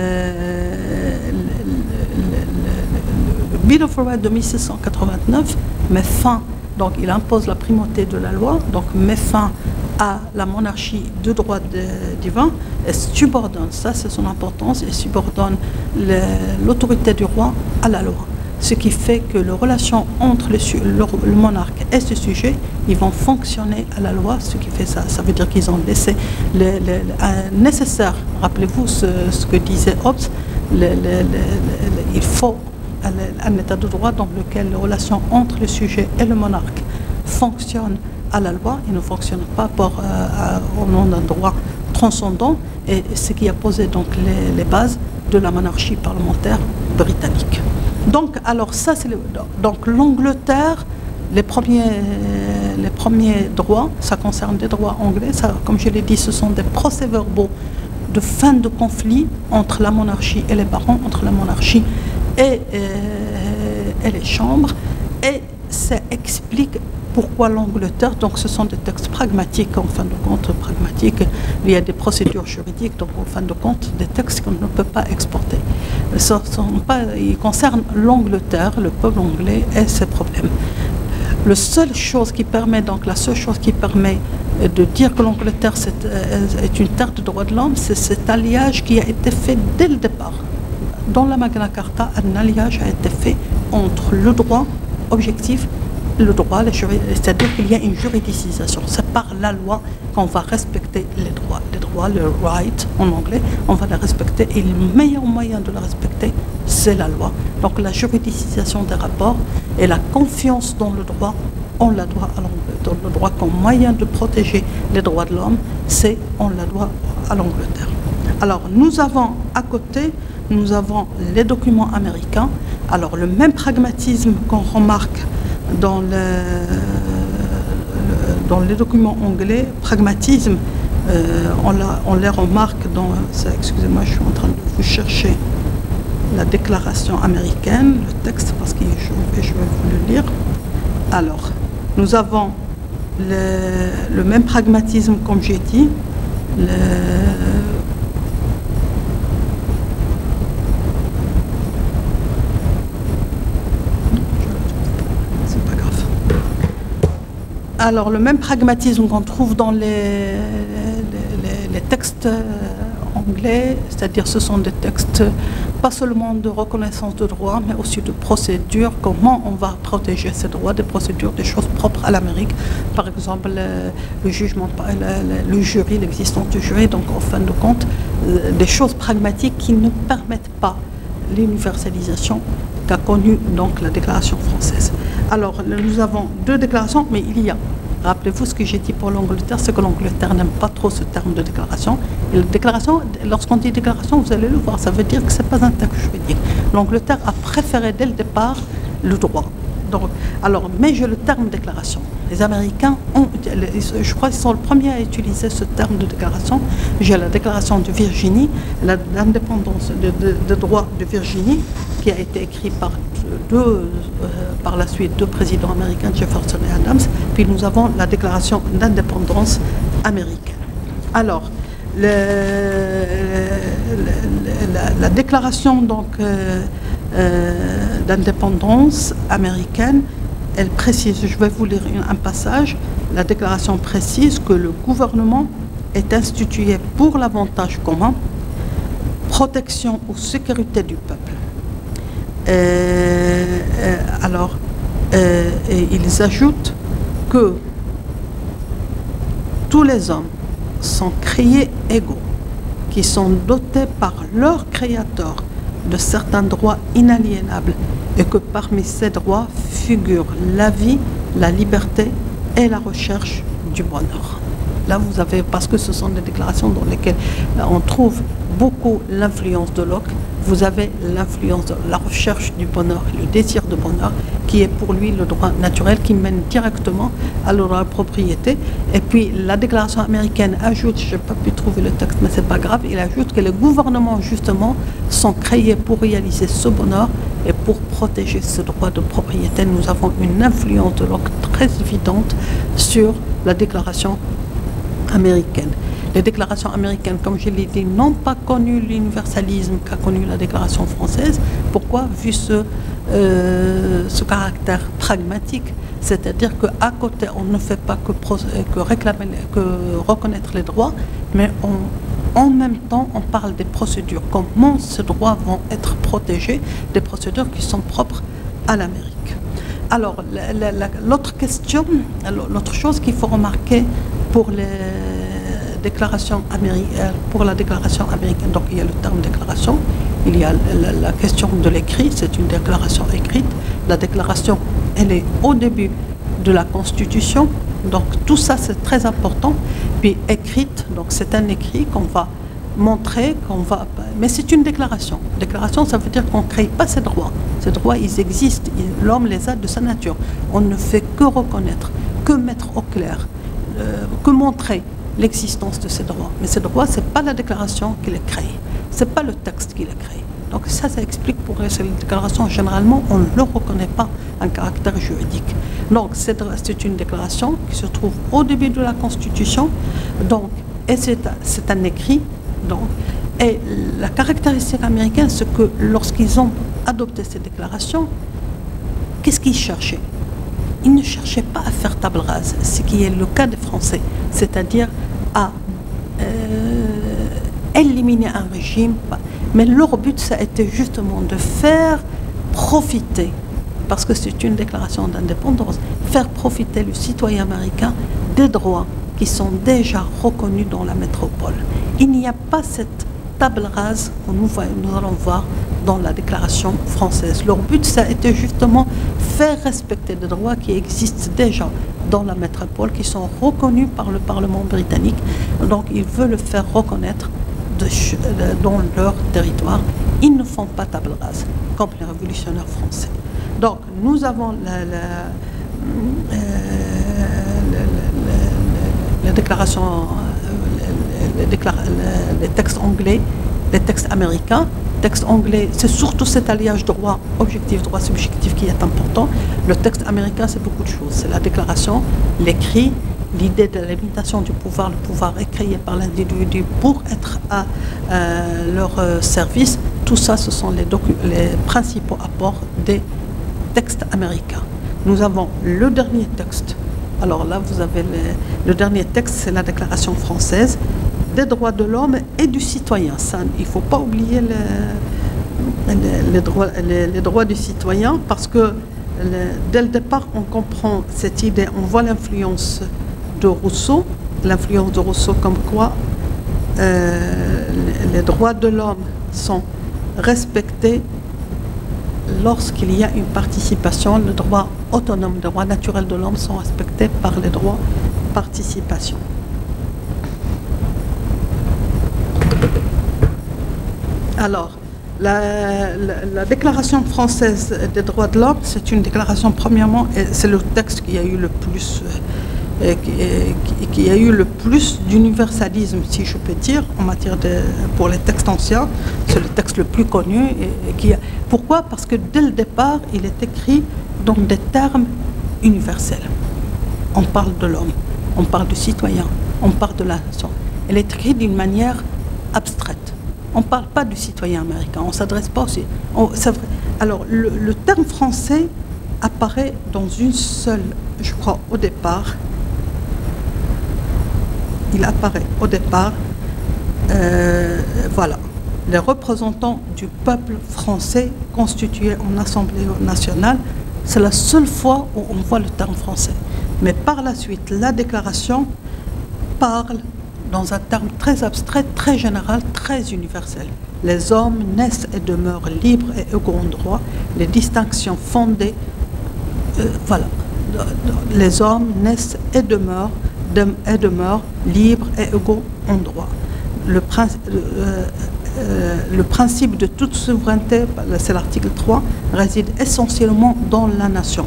Bill of Rights de 1689 met fin, donc il impose la primauté de la loi, donc met fin à la monarchie de droit divin et subordonne, ça c'est son importance, et subordonne l'autorité du roi à la loi. Ce qui fait que les relations entre le monarque et ce sujet, ils vont fonctionner à la loi, ce qui fait ça veut dire qu'ils ont laissé nécessaire, rappelez-vous ce que disait Hobbes, il faut un état de droit dans lequel les relations entre le sujet et le monarque fonctionnent à la loi, il ne fonctionne pas au nom d'un droit transcendant, et ce qui a posé donc les bases de la monarchie parlementaire britannique. Donc, alors ça, c'est donc l'Angleterre, les premiers droits, ça concerne des droits anglais, ça, comme je l'ai dit, ce sont des procès-verbaux de fin de conflit entre la monarchie et les barons, entre la monarchie et les chambres, et ça explique pourquoi l'Angleterre? Donc ce sont des textes pragmatiques, en fin de compte, pragmatiques. Il y a des procédures juridiques, donc en fin de compte, des textes qu'on ne peut pas exporter. Ils concernent l'Angleterre, le peuple anglais et ses problèmes. La seule chose qui permet de dire que l'Angleterre est une terre de droits de l'homme, c'est cet alliage qui a été fait dès le départ. Dans la Magna Carta, un alliage a été fait entre le droit objectif, le droit, c'est-à-dire qu'il y a une juridicisation. C'est par la loi qu'on va respecter les droits. Les droits, le right en anglais, on va les respecter et le meilleur moyen de les respecter, c'est la loi. Donc la juridicisation des rapports et la confiance dans le droit, on la doit à l'Angleterre. Dans le droit comme moyen de protéger les droits de l'homme, on la doit à l'Angleterre. Alors nous avons à côté, nous avons les documents américains. Alors le même pragmatisme qu'on remarque dans les documents anglais, pragmatisme, on les remarque dans, excusez-moi, je suis en train de vous chercher la déclaration américaine, le texte, parce que je vais vous le lire. Alors, nous avons le même pragmatisme, comme j'ai dit, Alors, le même pragmatisme qu'on trouve dans les textes anglais, c'est-à-dire ce sont des textes pas seulement de reconnaissance de droit, mais aussi de procédures, comment on va protéger ces droits, des procédures, des choses propres à l'Amérique. Par exemple, le jugement, le jury, l'existence du jury, donc en fin de compte, des choses pragmatiques qui ne permettent pas l'universalisation qu'a connue donc la déclaration française. Alors, nous avons deux déclarations, mais il y a, rappelez-vous ce que j'ai dit pour l'Angleterre, c'est que l'Angleterre n'aime pas trop ce terme de déclaration. Et la déclaration, lorsqu'on dit déclaration, vous allez le voir, ça veut dire que ce n'est pas un texte juridique. L'Angleterre a préféré dès le départ le droit. Donc, alors, mais j'ai le terme déclaration. Les Américains je crois qu'ils sont les premiers à utiliser ce terme de déclaration. J'ai la déclaration de Virginie, l'indépendance de droit de Virginie, qui a été écrit par la suite deux présidents américains, Jefferson et Adams. Puis nous avons la déclaration d'indépendance américaine. Alors, la déclaration donc d'indépendance américaine, elle précise, je vais vous lire un passage, la déclaration précise que le gouvernement est institué pour l'avantage commun, protection ou sécurité du peuple. Et ils ajoutent que tous les hommes sont créés égaux, qui sont dotés par leur créateur de certains droits inaliénables et que parmi ces droits figurent la vie, la liberté et la recherche du bonheur. Là, vous avez, parce que ce sont des déclarations dans lesquelles on trouve beaucoup l'influence de Locke, vous avez l'influence de la recherche du bonheur, le désir de bonheur, qui est pour lui le droit naturel, qui mène directement à la propriété. Et puis la déclaration américaine ajoute, je n'ai pas pu trouver le texte, mais ce n'est pas grave, il ajoute que les gouvernements, justement, sont créés pour réaliser ce bonheur et pour protéger ce droit de propriété. Nous avons une influence de Locke très évidente sur la déclaration américaine. Les déclarations américaines, comme je l'ai dit, n'ont pas connu l'universalisme qu'a connu la déclaration française. Pourquoi? Vu ce caractère pragmatique, c'est-à-dire qu'à côté, on ne fait pas que reconnaître les droits, mais en même temps, on parle des procédures. Comment ces droits vont être protégés, des procédures qui sont propres à l'Amérique. Alors, l'autre question, l'autre chose qu'il faut remarquer pour la déclaration américaine, donc il y a le terme déclaration, il y a la question de l'écrit, c'est une déclaration écrite. La déclaration, elle est au début de la Constitution, donc tout ça c'est très important. Puis écrite, donc c'est un écrit qu'on va montrer, mais c'est une déclaration. Déclaration, ça veut dire qu'on ne crée pas ces droits. Ces droits, ils existent, l'homme les a de sa nature. On ne fait que reconnaître, que mettre au clair, que montrer l'existence de ces droits. Mais ces droits, ce n'est pas la déclaration qui les crée, ce n'est pas le texte qui les crée. Donc ça explique pourquoi cette déclaration, généralement, on ne le reconnaît pas en caractère juridique. Donc c'est une déclaration qui se trouve au début de la Constitution, donc, et c'est un écrit. Donc, et la caractéristique américaine, c'est que lorsqu'ils ont adopté ces déclarations, qu'est-ce qu'ils cherchaient? Ils ne cherchaient pas à faire table rase, ce qui est le cas des Français, c'est-à-dire à éliminer un régime. Mais leur but, ça a été justement de faire profiter, parce que c'est une déclaration d'indépendance, faire profiter le citoyen américain des droits qui sont déjà reconnus dans la métropole. Il n'y a pas cette table rase que nous allons voir dans la déclaration française. Leur but, ça a été justement faire respecter des droits qui existent déjà dans la métropole, qui sont reconnus par le Parlement britannique. Donc, ils veulent le faire reconnaître dans leur territoire. Ils ne font pas table rase, comme les révolutionnaires français. Donc, nous avons les déclarations, les textes anglais, les textes américains. Texte anglais, c'est surtout cet alliage droit objectif, droit subjectif qui est important. Le texte américain, c'est beaucoup de choses. C'est la déclaration, l'écrit, l'idée de la limitation du pouvoir. Le pouvoir est créé par l'individu pour être à leur service. Tout ça, ce sont les principaux apports des textes américains. Nous avons le dernier texte. Alors là, vous avez le dernier texte, c'est la déclaration française des droits de l'homme et du citoyen. Ça, il ne faut pas oublier les droits du citoyen, parce que dès le départ, on comprend cette idée, on voit l'influence de Rousseau comme quoi les droits de l'homme sont respectés lorsqu'il y a une participation. Les droits autonomes, les droits naturels de l'homme sont respectés par les droits de participation. Alors, la Déclaration française des droits de l'homme, c'est une déclaration, premièrement, c'est le texte qui a eu le plus, d'universalisme, si je peux dire, en matière pour les textes anciens. C'est le texte le plus connu. Pourquoi? Parce que dès le départ, il est écrit dans des termes universels. On parle de l'homme, on parle du citoyen, on parle de la nation. Elle est écrite d'une manière abstraite. On ne parle pas du citoyen américain, on ne s'adresse pas aussi. Alors, le terme français apparaît dans une seule, je crois, au départ. Il apparaît au départ, voilà, les représentants du peuple français constitués en Assemblée nationale. C'est la seule fois où on voit le terme français. Mais par la suite, la déclaration parle dans un terme très abstrait, très général, très universel. Les hommes naissent et demeurent libres et égaux en droit. Les distinctions fondées, voilà. Les hommes naissent et demeurent libres et égaux en droit. Le principe de toute souveraineté, c'est l'article 3, réside essentiellement dans la nation.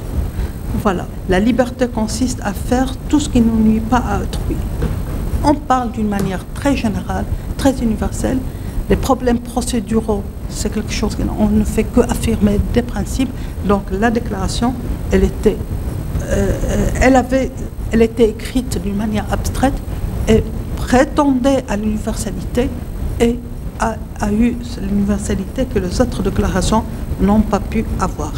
Voilà. La liberté consiste à faire tout ce qui ne nuit pas à autrui. On parle d'une manière très générale, très universelle. Les problèmes procéduraux, c'est quelque chose qu'on ne fait qu'affirmer des principes. Donc la déclaration, elle était écrite d'une manière abstraite et prétendait à l'universalité, et a eu l'universalité que les autres déclarations n'ont pas pu avoir.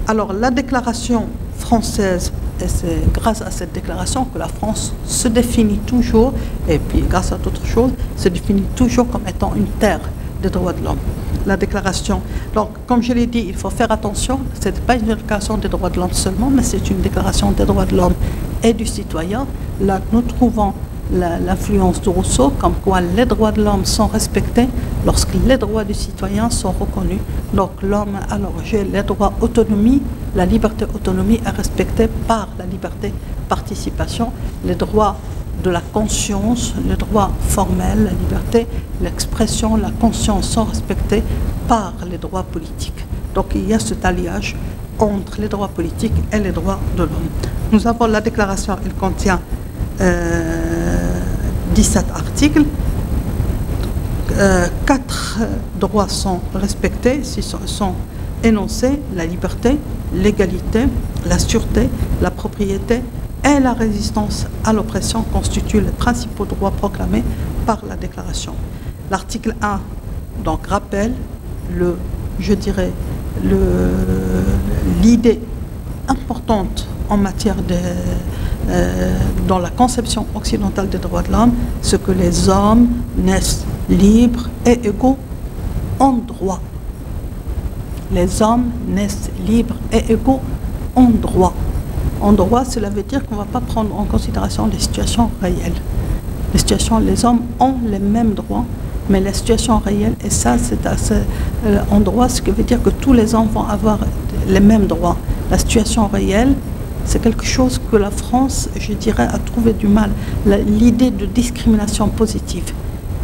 Alors la déclaration française, et c'est grâce à cette déclaration que la France se définit toujours, et puis grâce à d'autres choses, se définit toujours comme étant une terre des droits de l'homme. La déclaration, donc comme je l'ai dit, il faut faire attention, ce n'est pas une déclaration des droits de l'homme seulement, mais c'est une déclaration des droits de l'homme et du citoyen. Là, nous trouvons l'influence de Rousseau, comme quoi les droits de l'homme sont respectés lorsque les droits du citoyen sont reconnus. Donc l'homme, alors j'ai les droits autonomie, la liberté autonomie est respectée par la liberté participation, les droits de la conscience, les droits formels, la liberté, l'expression, la conscience sont respectés par les droits politiques. Donc il y a cet alliage entre les droits politiques et les droits de l'homme. Nous avons la déclaration, elle contient 17 articles. 4 droits sont respectés, sont énoncés: la liberté, l'égalité, la sûreté, la propriété et la résistance à l'oppression constituent les principaux droits proclamés par la Déclaration. L'article 1 donc rappelle l'idée importante en matière dans la conception occidentale des droits de l'homme, ce que les hommes naissent libres et égaux en droit. Les hommes naissent libres et égaux en droit. En droit, cela veut dire qu'on ne va pas prendre en considération les situations réelles. Les hommes ont les mêmes droits, mais la situation réelle, et ça, c'est en droit, ce qui veut dire que tous les hommes vont avoir les mêmes droits. La situation réelle, c'est quelque chose que la France, je dirais, a trouvé du mal. L'idée de discrimination positive,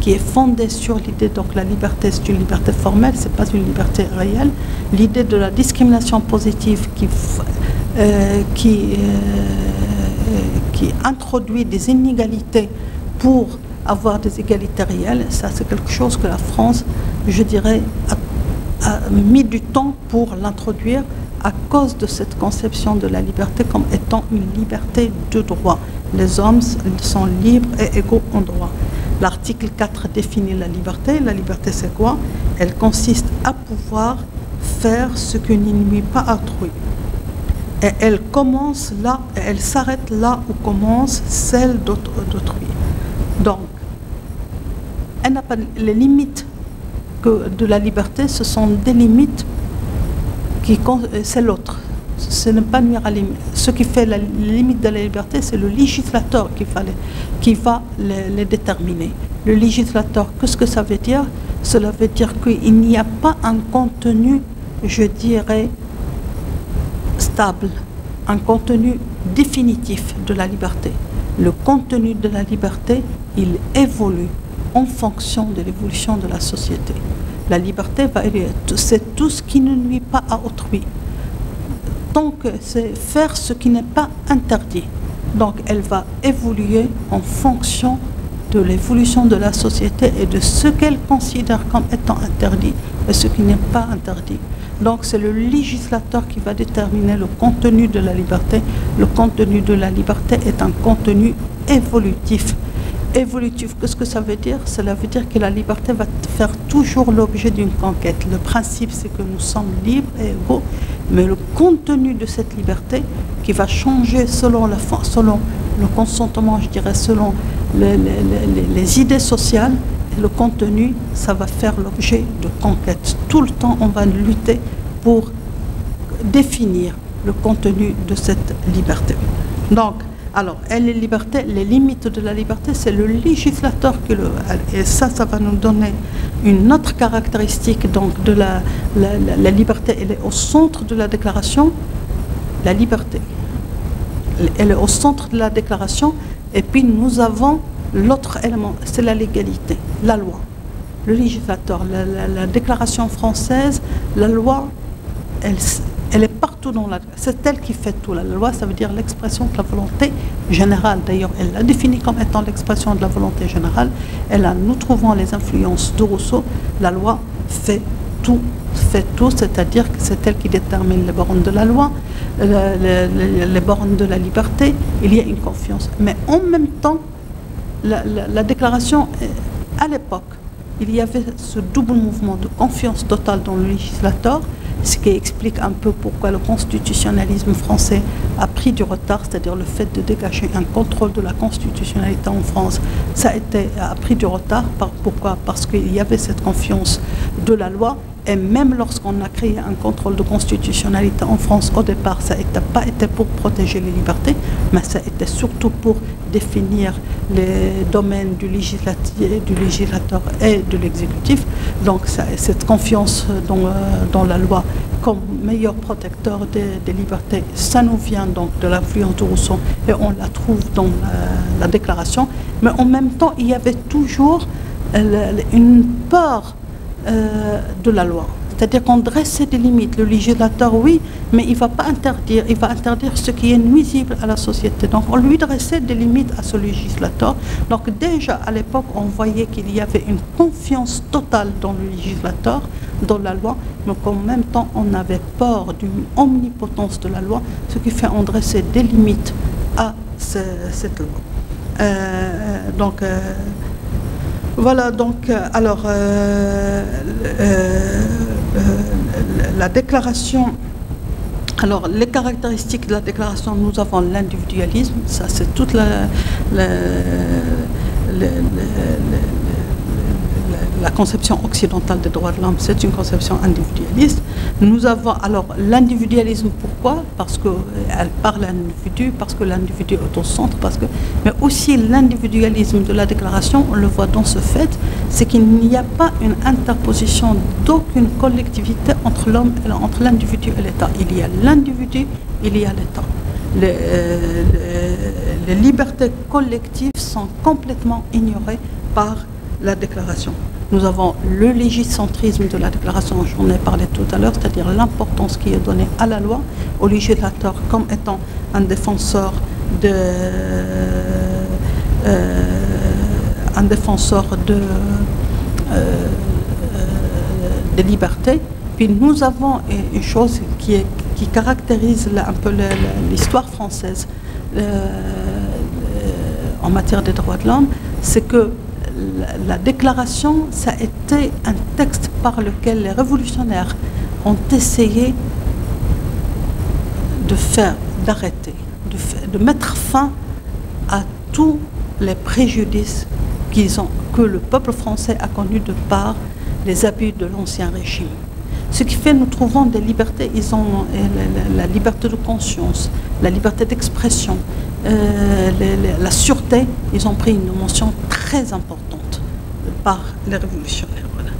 qui est fondée sur l'idée, donc la liberté, c'est une liberté formelle, ce n'est pas une liberté réelle. L'idée de la discrimination positive qui introduit des inégalités pour avoir des égalités réelles, ça c'est quelque chose que la France, je dirais, a mis du temps pour l'introduire à cause de cette conception de la liberté comme étant une liberté de droit. Les hommes sont libres et égaux en droit. L'article 4 définit la liberté. La liberté, c'est quoi? Elle consiste à pouvoir faire ce qui ne nuit pas à autrui. Et elle commence là, et elle s'arrête là où commence celle d'autrui. Donc, elle n'a pas les limites de la liberté, ce sont des limites c'est l'autre. Ce n'est pas nuire à limite. Ce qui fait la limite de la liberté, c'est le législateur qui va les déterminer. Le législateur, qu'est-ce que ça veut dire? Cela veut dire qu'il n'y a pas un contenu, je dirais, stable, un contenu définitif de la liberté. Le contenu de la liberté, il évolue en fonction de l'évolution de la société. La liberté, c'est tout ce qui ne nuit pas à autrui. Donc, c'est faire ce qui n'est pas interdit. Donc, elle va évoluer en fonction de l'évolution de la société et de ce qu'elle considère comme étant interdit et ce qui n'est pas interdit. Donc, c'est le législateur qui va déterminer le contenu de la liberté. Le contenu de la liberté est un contenu évolutif. Évolutif, qu'est-ce que ça veut dire? Cela veut dire que la liberté va faire toujours l'objet d'une conquête. Le principe, c'est que nous sommes libres et égaux, mais le contenu de cette liberté qui va changer selon le consentement, je dirais, selon les idées sociales, et le contenu, ça va faire l'objet de conquête. Tout le temps, on va lutter pour définir le contenu de cette liberté. Donc, alors, les limites de la liberté, c'est le législateur qui et ça va nous donner une autre caractéristique donc de la liberté. Elle est au centre de la déclaration. La liberté, elle est au centre de la déclaration. Et puis nous avons l'autre élément, c'est la légalité, la loi. Le législateur, la déclaration française, la loi, elle est partout dans c'est elle qui fait tout. La loi, ça veut dire l'expression de la volonté générale. D'ailleurs, elle l'a définie comme étant l'expression de la volonté générale. Et là, nous trouvons les influences de Rousseau. La loi fait tout, c'est-à-dire que c'est elle qui détermine les bornes de la loi, les bornes de la liberté. Il y a une confiance. Mais en même temps, la déclaration, à l'époque, il y avait ce double mouvement de confiance totale dans le législateur, ce qui explique un peu pourquoi le constitutionnalisme français a pris du retard, c'est-à-dire le fait de dégager un contrôle de la constitutionnalité en France, ça a pris du retard. Pourquoi? Parce qu'il y avait cette confiance de la loi, et même lorsqu'on a créé un contrôle de constitutionnalité en France, au départ, ça n'a pas été pour protéger les libertés, mais ça était surtout pour définir les domaines du législateur et de l'exécutif. Donc cette confiance dans la loi comme meilleur protecteur des libertés, ça nous vient donc de l'influence de Rousseau et on la trouve dans la déclaration. Mais en même temps, il y avait toujours une peur de la loi. C'est-à-dire qu'on dressait des limites. Le législateur, oui, mais il ne va pas interdire, il va interdire ce qui est nuisible à la société. Donc on lui dressait des limites à ce législateur. Donc déjà à l'époque, on voyait qu'il y avait une confiance totale dans le législateur, dans la loi, mais qu'en même temps, on avait peur d'une omnipotence de la loi, ce qui fait on dressait des limites à cette loi. Voilà, donc, alors, la déclaration, alors, les caractéristiques de la déclaration, nous avons l'individualisme, ça c'est toute la conception occidentale des droits de l'homme, c'est une conception individualiste. Nous avons alors l'individualisme, pourquoi? Parce qu'elle parle à l'individu, parce que l'individu est au centre, mais aussi l'individualisme de la déclaration, on le voit dans ce fait, c'est qu'il n'y a pas une interposition d'aucune collectivité entre l'homme, entre l'individu et l'État. Il y a l'individu, il y a l'État. Les libertés collectives sont complètement ignorées par la déclaration. Nous avons le légicentrisme de la déclaration, j'en ai parlé tout à l'heure, c'est-à-dire l'importance qui est donnée à la loi, au législateur comme étant un défenseur des libertés. Puis nous avons une chose qui caractérise un peu l'histoire française en matière des droits de l'homme, c'est que la déclaration, ça a été un texte par lequel les révolutionnaires ont essayé d'arrêter, de mettre fin à tous les préjudices que le peuple français a connus de par les abus de l'ancien régime. Ce qui fait, nous trouvons des libertés, ils ont la liberté de conscience, la liberté d'expression, la sûreté, ils ont pris une dimension très importante par les révolutionnaires. Voilà.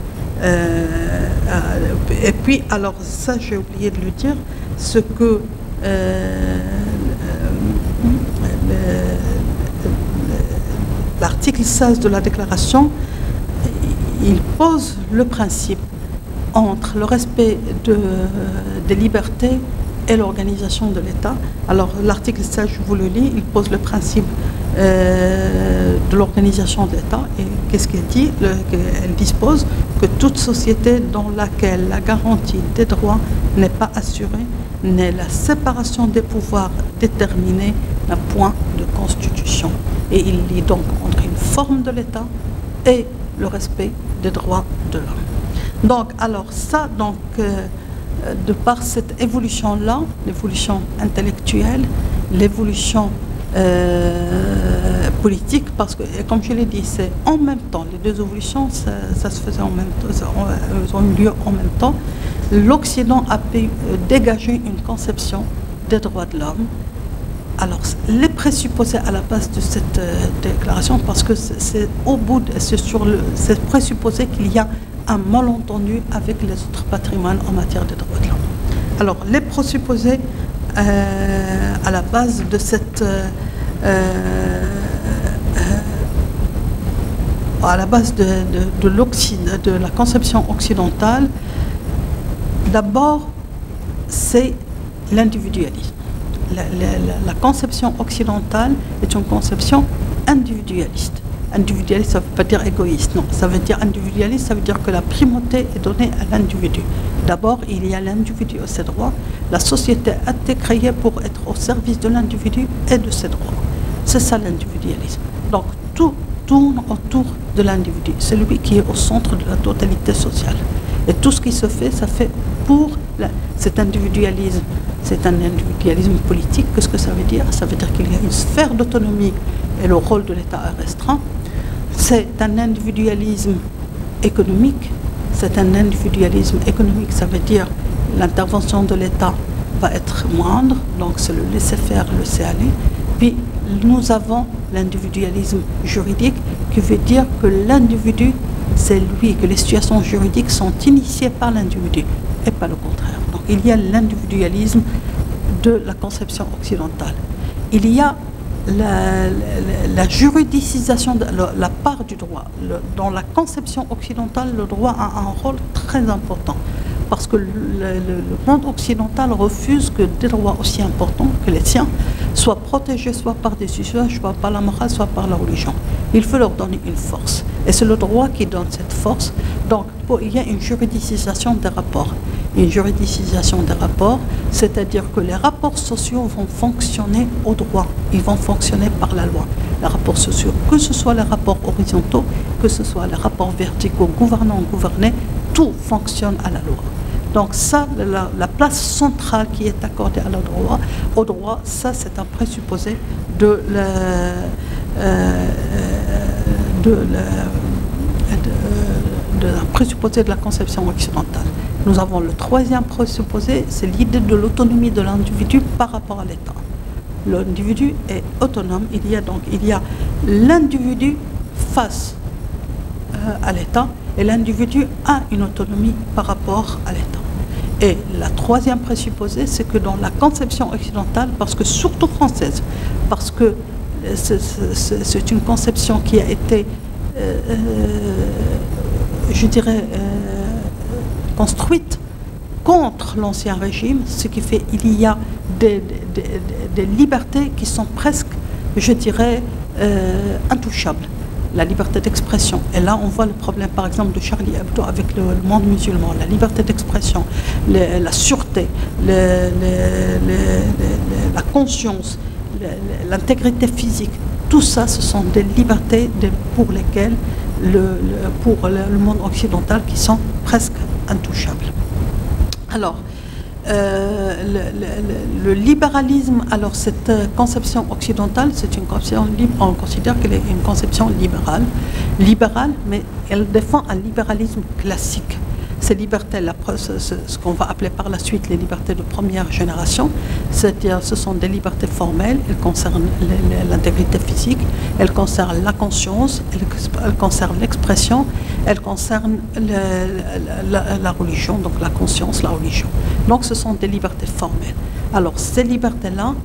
Et puis, alors ça, j'ai oublié de le dire, ce que l'article 16 de la déclaration, il pose le principe entre le respect des libertés et l'organisation de l'État. Alors l'article 16, je vous le lis, il pose le principe de l'organisation de l'État. Et qu'est-ce qu'elle dit? Elle dispose que toute société dans laquelle la garantie des droits n'est pas assurée, n'est la séparation des pouvoirs déterminée, n'a point de constitution. Et il lie donc entre une forme de l'État et le respect des droits de l'homme. Donc, alors ça, de par cette évolution-là, l'évolution intellectuelle, l'évolution politique, parce que, comme je l'ai dit, c'est en même temps, les deux évolutions, ça se faisait en même temps, elles ont eu lieu en même temps. L'Occident a pu dégager une conception des droits de l'homme. Alors, les présupposés à la base de cette déclaration, parce que c'est présupposé qu'il y a un malentendu avec les autres patrimoines en matière de droits de l'homme. Alors, les présupposés à la base de cette à la base de la conception occidentale, d'abord, c'est l'individualisme. La conception occidentale est une conception individualiste. Individualiste, ça ne veut pas dire égoïste, non. Ça veut dire individualiste, ça veut dire que la primauté est donnée à l'individu. D'abord, il y a l'individu et ses droits. La société a été créée pour être au service de l'individu et de ses droits. C'est ça l'individualisme. Donc, tout tourne autour de l'individu. C'est lui qui est au centre de la totalité sociale. Et tout ce qui se fait, ça fait pour cet individualisme. C'est un individualisme politique. Qu'est-ce que ça veut dire? Ça veut dire qu'il y a une sphère d'autonomie et le rôle de l'État est restreint. C'est un individualisme économique. C'est un individualisme économique, ça veut dire l'intervention de l'État va être moindre, donc c'est le laisser-faire, le laisser-aller. Puis nous avons l'individualisme juridique qui veut dire que l'individu, c'est lui, que les situations juridiques sont initiées par l'individu et pas le contraire. Donc il y a l'individualisme de la conception occidentale. Il y a la juridicisation de la part du droit. Dans la conception occidentale, le droit a un rôle très important. parce que le monde occidental refuse que des droits aussi importants que les siens soient protégés soit par des usages, soit par la morale, soit par la religion. Il faut leur donner une force. Et c'est le droit qui donne cette force. Donc, il y a une juridicisation des rapports. Une juridicisation des rapports, c'est-à-dire que les rapports sociaux vont fonctionner au droit. Ils vont fonctionner par la loi. Les rapports sociaux, que ce soit les rapports horizontaux, que ce soit les rapports verticaux, gouvernant-gouverné, tout fonctionne à la loi. Donc ça, la place centrale qui est accordée au droit, ça c'est un présupposé de la conception occidentale. Nous avons le troisième présupposé, c'est l'idée de l'autonomie de l'individu par rapport à l'État. L'individu est autonome, il y a l'individu face à l'État et l'individu a une autonomie par rapport à l'État. Et la troisième présupposée, c'est que dans la conception occidentale, parce que surtout française, parce que c'est une conception qui a été, je dirais, construite contre l'ancien régime, ce qui fait qu'il y a des libertés qui sont presque, je dirais, intouchables. La liberté d'expression. Et là, on voit le problème, par exemple, de Charlie Hebdo avec le monde musulman. La liberté d'expression, la sûreté, la conscience, l'intégrité physique. Tout ça, ce sont des libertés pour lesquelles, pour le monde occidental, qui sont presque intouchables. Alors, le libéralisme, alors cette conception occidentale, c'est une conception libre, on considère qu'elle est une conception libérale, mais elle défend un libéralisme classique. Ces libertés-là, ce qu'on va appeler par la suite les libertés de première génération, c'est-à-dire ce sont des libertés formelles, elles concernent l'intégrité physique, elles concernent la conscience, elles concernent l'expression, elles concernent la religion, donc la conscience, la religion. Donc ce sont des libertés formelles. Alors ces libertés-là,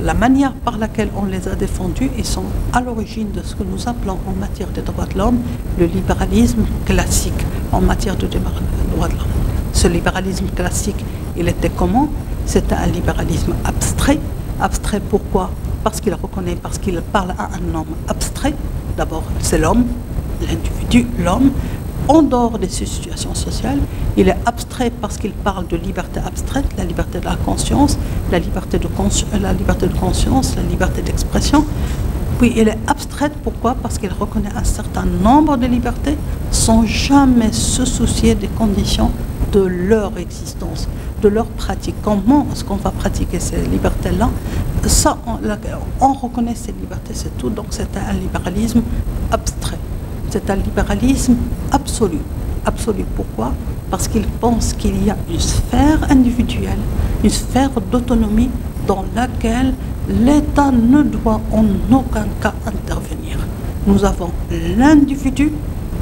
la manière par laquelle on les a défendues, ils sont à l'origine de ce que nous appelons en matière des droits de l'homme le libéralisme classique en matière de droits de l'homme. Ce libéralisme classique, il était comment? C'était un libéralisme abstrait. Abstrait pourquoi? Parce qu'il reconnaît, parce qu'il parle à un homme abstrait. D'abord, c'est l'homme, l'individu, l'homme. En dehors de ces situations sociales, il est abstrait parce qu'il parle de liberté abstraite, la liberté de la conscience, la liberté de conscience, la liberté d'expression. Puis il est abstrait, pourquoi? Parce qu'il reconnaît un certain nombre de libertés sans jamais se soucier des conditions de leur existence, de leur pratique. Comment est-ce qu'on va pratiquer ces libertés-là? Ça, on reconnaît ces libertés, c'est tout. Donc c'est un libéralisme abstrait. C'est un libéralisme absolu. Absolu, pourquoi? Parce qu'il pense qu'il y a une sphère individuelle, une sphère d'autonomie dans laquelle l'État ne doit en aucun cas intervenir. Nous avons l'individu,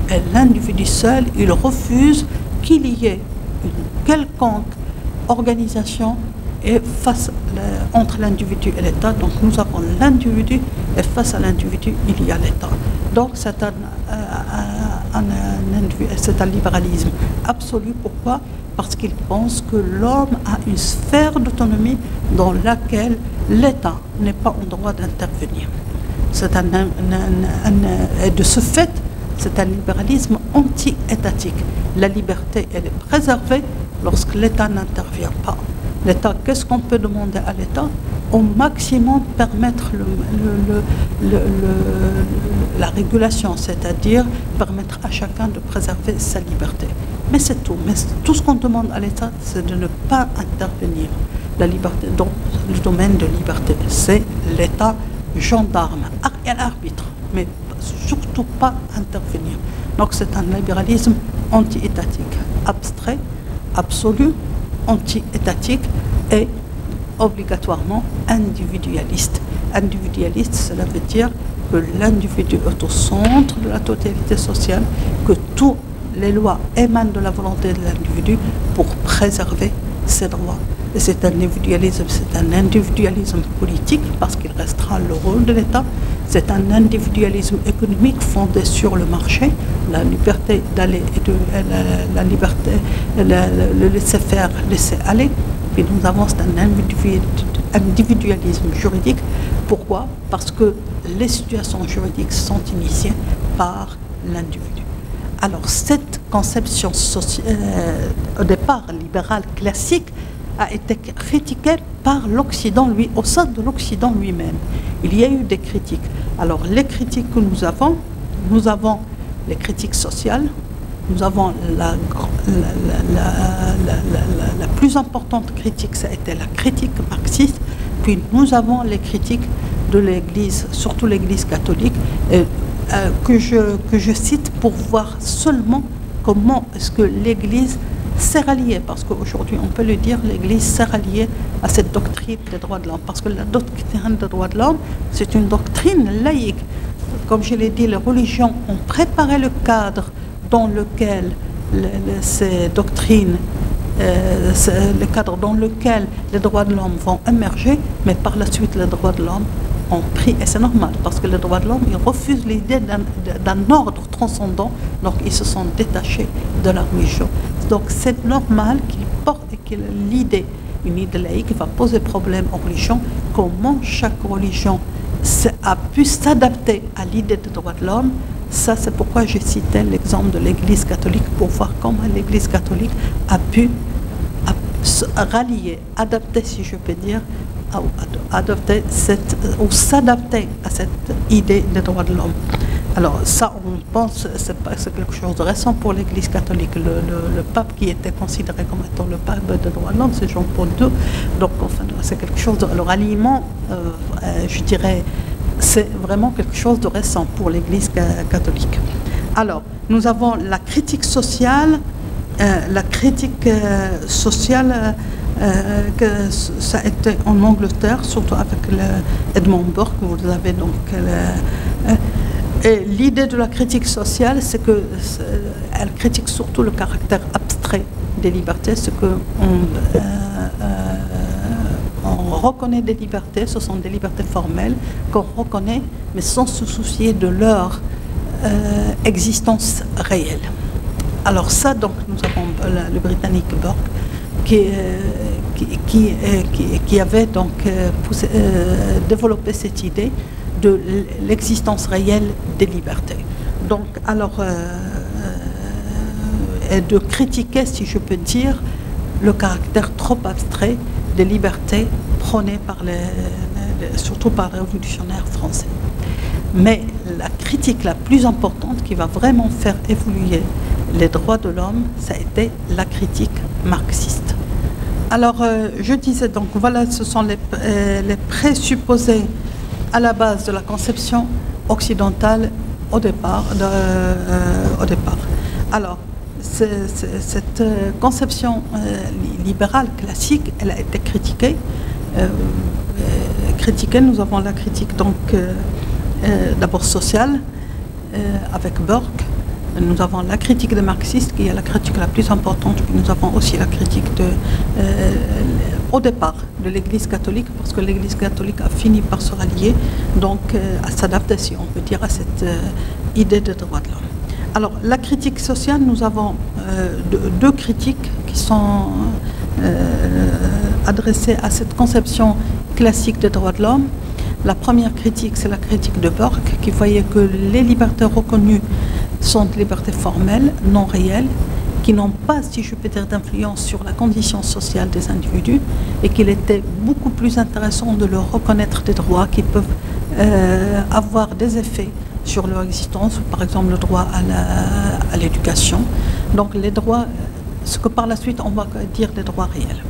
et l'individu seul, il refuse qu'il y ait une quelconque organisation entre l'individu et l'État. Donc nous avons l'individu et face à l'individu, il y a l'État. Donc c'est un libéralisme absolu. Pourquoi? Parce qu'il pense que l'homme a une sphère d'autonomie dans laquelle l'État n'est pas en droit d'intervenir. Et de ce fait, c'est un libéralisme anti-étatique. La liberté, elle est préservée lorsque l'État n'intervient pas. L'État, qu'est-ce qu'on peut demander à l'État? Au maximum permettre la régulation, c'est-à-dire permettre à chacun de préserver sa liberté. Mais c'est tout. Mais tout ce qu'on demande à l'État, c'est de ne pas intervenir. La liberté, dans le domaine de liberté, c'est l'État gendarme et l'arbitre, mais surtout pas intervenir. Donc c'est un libéralisme anti-étatique, abstrait, absolu, anti-étatique et obligatoirement individualiste. Individualiste, cela veut dire que l'individu est au centre de la totalité sociale, que toutes les lois émanent de la volonté de l'individu pour préserver ses droits. Et c'est un individualisme politique parce qu'il restera le rôle de l'État, C'est un individualisme économique fondé sur le marché, la liberté d'aller et de la liberté, le laisser faire, laisser aller. Puis nous avons un individualisme juridique. Pourquoi? Parce que les situations juridiques sont initiées par l'individu. Alors cette conception au départ libérale classique a été critiquée par l'Occident, au sein de l'Occident lui-même. Il y a eu des critiques. Alors les critiques que nous avons les critiques sociales, nous avons la plus importante critique, ça a été la critique marxiste, puis nous avons les critiques de l'Église, surtout l'Église catholique, que je cite pour voir seulement comment est-ce que l'Église s'est ralliée, parce qu'aujourd'hui, on peut le dire, l'Église s'est ralliée à cette doctrine des droits de l'homme, parce que la doctrine des droits de l'homme, c'est une doctrine laïque. Comme je l'ai dit, les religions ont préparé le cadre dans lequel ces doctrines, le cadre dans lequel les droits de l'homme vont émerger, mais par la suite, les droits de l'homme ont pris, et c'est normal, parce que les droits de l'homme, ils refusent l'idée d'un ordre transcendant, donc ils se sont détachés de la religion. Donc c'est normal qu'ils portent et que l'idée, une idée laïque, va poser problème aux religions. Comment chaque religion a pu s'adapter à l'idée des droits de l'homme? Ça, c'est pourquoi j'ai cité l'exemple de l'Église catholique, pour voir comment l'Église catholique a pu se rallier, adapter, si je peux dire, adopter ou s'adapter à cette idée des droits de l'homme. Alors ça, on pense, c'est quelque chose de récent pour l'Église catholique. Le pape qui était considéré comme étant le pape des droits de l'homme, c'est Jean-Paul II. Donc enfin, c'est quelque chose de... Le ralliement, je dirais, c'est vraiment quelque chose de récent pour l'Église catholique. Alors, nous avons la critique sociale. Que ça a été en Angleterre, surtout avec Edmund Burke, vous avez donc... Et l'idée de la critique sociale, c'est qu'elle critique surtout le caractère abstrait des libertés, ce qu'on reconnaît des libertés, ce sont des libertés formelles qu'on reconnaît, mais sans se soucier de leur existence réelle. Alors ça, donc, nous avons le Britannique Burke qui avait donc développé cette idée de l'existence réelle des libertés. Donc, alors, et de critiquer, si je peux dire, le caractère trop abstrait des libertés prônées surtout par les révolutionnaires français. Mais la critique la plus importante qui va vraiment faire évoluer les droits de l'homme, ça a été la critique marxiste. Alors, je disais donc, voilà, ce sont les présupposés à la base de la conception occidentale au départ. Alors, cette conception libérale classique, elle a été critiquée. Nous avons la critique donc d'abord sociale avec Burke. Nous avons la critique des marxistes, qui est la critique la plus importante, puis nous avons aussi la critique au départ de l'Église catholique, parce que l'Église catholique a fini par se rallier, donc à s'adapter, si on peut dire, à cette idée de droit de l'homme. Alors, la critique sociale, nous avons deux critiques qui sont adressées à cette conception classique des droits de l'homme. La première critique, c'est la critique de Burke, qui voyait que les libertés reconnues sont des libertés formelles, non réelles, qui n'ont pas, si je peux dire, d'influence sur la condition sociale des individus, et qu'il était beaucoup plus intéressant de leur reconnaître des droits qui peuvent avoir des effets sur leur existence, par exemple le droit à l'éducation. Donc les droits, ce que par la suite on va dire des droits réels.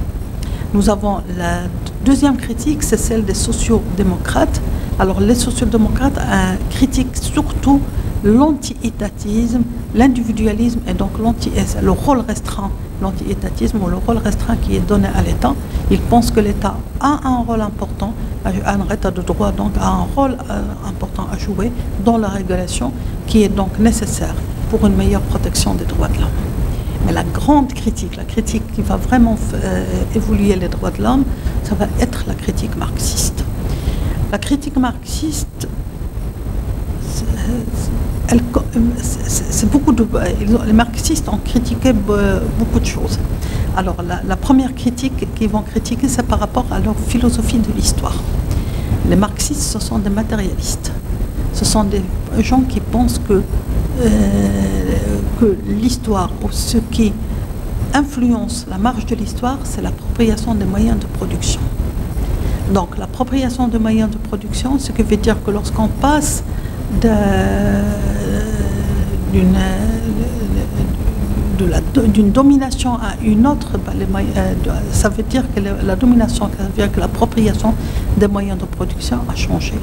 Nous avons la deuxième critique, c'est celle des sociodémocrates. Alors les sociodémocrates critiquent surtout l'anti-étatisme, l'individualisme et donc le rôle restreint, l'anti-étatisme ou le rôle restreint qui est donné à l'État. Ils pensent que l'État a un rôle important, un État de droit donc a un rôle important à jouer dans la régulation qui est donc nécessaire pour une meilleure protection des droits de l'homme. Mais la grande critique, la critique qui va vraiment évoluer les droits de l'homme, ça va être la critique marxiste. La critique marxiste c'est beaucoup de... Les marxistes ont critiqué beaucoup de choses. Alors, la première critique qu'ils vont critiquer, c'est par rapport à leur philosophie de l'histoire. Les marxistes, ce sont des matérialistes. Ce sont des gens qui pensent que l'histoire, ou ce qui influence la marche de l'histoire, c'est l'appropriation des moyens de production. Donc, l'appropriation des moyens de production, ce qui veut dire que lorsqu'on passe d'une domination à une autre, ça veut dire que la domination, ça veut dire que l'appropriation des moyens de production a changé.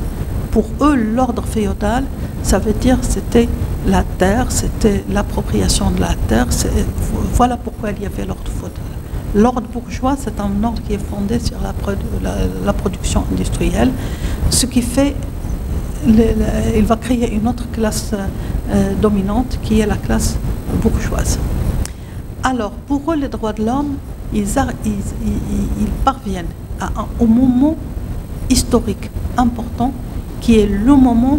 Pour eux, l'ordre féodal, ça veut dire c'était la terre, c'était l'appropriation de la terre. Voilà pourquoi il y avait l'ordre féodal. L'ordre bourgeois, c'est un ordre qui est fondé sur la production industrielle, ce qui fait il va créer une autre classe dominante qui est la classe bourgeoise. Alors, pour eux, les droits de l'homme, ils parviennent au moment historique important qui est le moment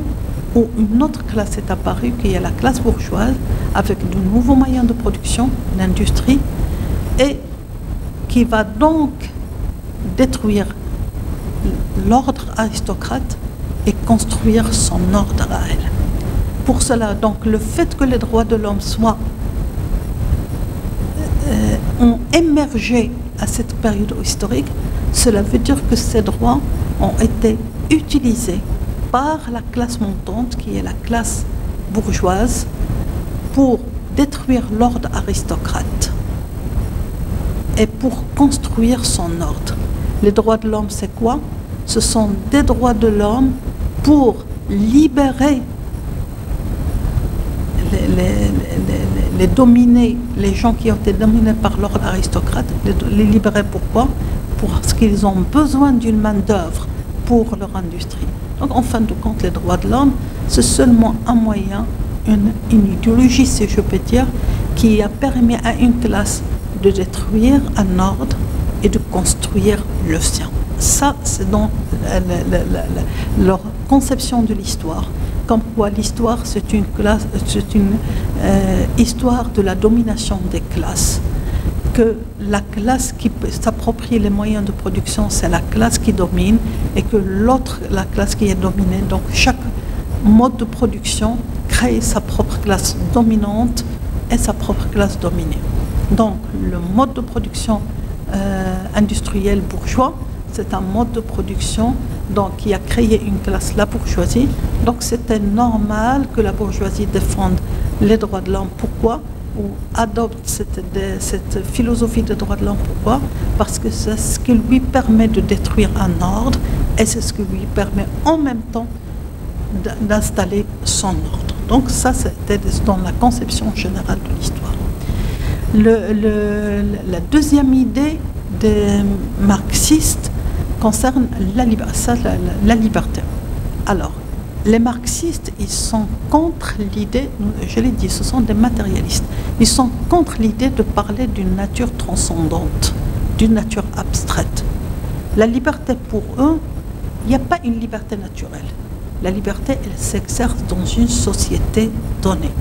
où une autre classe est apparue, qui est la classe bourgeoise, avec de nouveaux moyens de production, l'industrie, et qui va donc détruire l'ordre aristocrate et construire son ordre à elle. Pour cela, donc, le fait que les droits de l'homme ont émergé à cette période historique, cela veut dire que ces droits ont été utilisés par la classe montante, qui est la classe bourgeoise, pour détruire l'ordre aristocrate et pour construire son ordre. Les droits de l'homme, c'est quoi? Ce sont des droits de l'homme pour libérer les dominés, les gens qui ont été dominés par l'ordre aristocrate, les libérer. Pourquoi? Parce qu'ils ont besoin d'une main-d'œuvre pour leur industrie. Donc, en fin de compte, les droits de l'homme, c'est seulement un moyen, une idéologie, si je peux dire, qui a permis à une classe de détruire un ordre et de construire le sien. Ça, c'est dans leur conception de l'histoire. Comme quoi l'histoire, c'est une histoire de la domination des classes. Que la classe qui s'approprie les moyens de production, c'est la classe qui domine, et que l'autre, la classe qui est dominée. Donc chaque mode de production crée sa propre classe dominante et sa propre classe dominée. Donc le mode de production industriel bourgeois, c'est un mode de production donc, qui a créé une classe, la bourgeoisie. Donc c'était normal que la bourgeoisie défende les droits de l'homme. Pourquoi? Ou adopte cette philosophie des droits de l'homme. Pourquoi? Parce que c'est ce qui lui permet de détruire un ordre, et c'est ce qui lui permet en même temps d'installer son ordre. Donc ça, c'était dans la conception générale de l'histoire. La deuxième idée des marxistes concerne la liberté. Alors, les marxistes, ils sont contre l'idée, je l'ai dit, ce sont des matérialistes, ils sont contre l'idée de parler d'une nature transcendante, d'une nature abstraite. La liberté pour eux, il n'y a pas une liberté naturelle. La liberté, elle s'exerce dans une société donnée.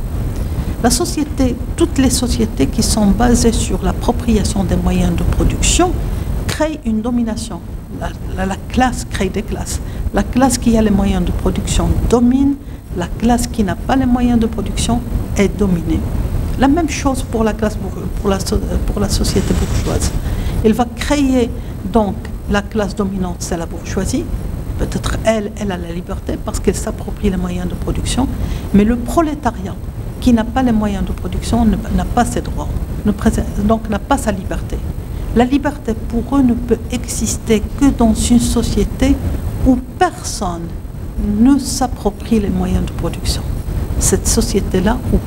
La société, toutes les sociétés qui sont basées sur l'appropriation des moyens de production créent une domination. La classe crée des classes. La classe qui a les moyens de production domine, la classe qui n'a pas les moyens de production est dominée. La même chose pour la classe, pour la société bourgeoise. Elle va créer donc la classe dominante, c'est la bourgeoisie. Peut-être elle a la liberté parce qu'elle s'approprie les moyens de production, mais le prolétariat qui n'a pas les moyens de production n'a pas ses droits, donc n'a pas sa liberté. La liberté pour eux ne peut exister que dans une société où personne ne s'approprie les moyens de production. Cette société-là où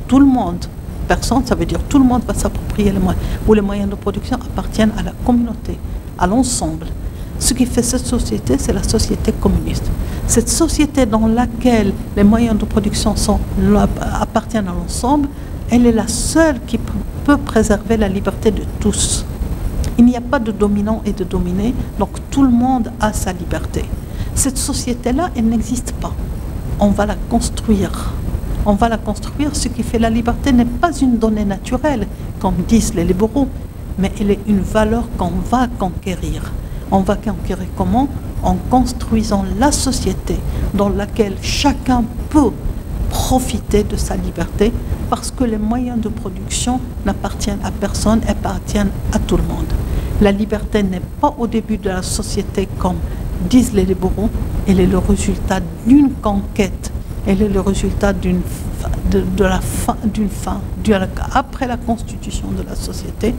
tout le monde, personne, ça veut dire tout le monde va s'approprier les moyens, où les moyens de production appartiennent à la communauté, à l'ensemble. Ce qui fait cette société, c'est la société communiste. Cette société dans laquelle les moyens de production appartiennent à l'ensemble, elle est la seule qui peut préserver la liberté de tous. Il n'y a pas de dominant et de dominé, donc tout le monde a sa liberté. Cette société-là, elle n'existe pas. on va la construire. On va la construire, ce qui fait la liberté n'est pas une donnée naturelle, comme disent les libéraux, mais elle est une valeur qu'on va conquérir. On va conquérir comment? En construisant la société dans laquelle chacun peut profiter de sa liberté, parce que les moyens de production n'appartiennent à personne, appartiennent à tout le monde. La liberté n'est pas au début de la société comme disent les libéraux, elle est le résultat d'une conquête, elle est le résultat d'une fin. Après la constitution de la société,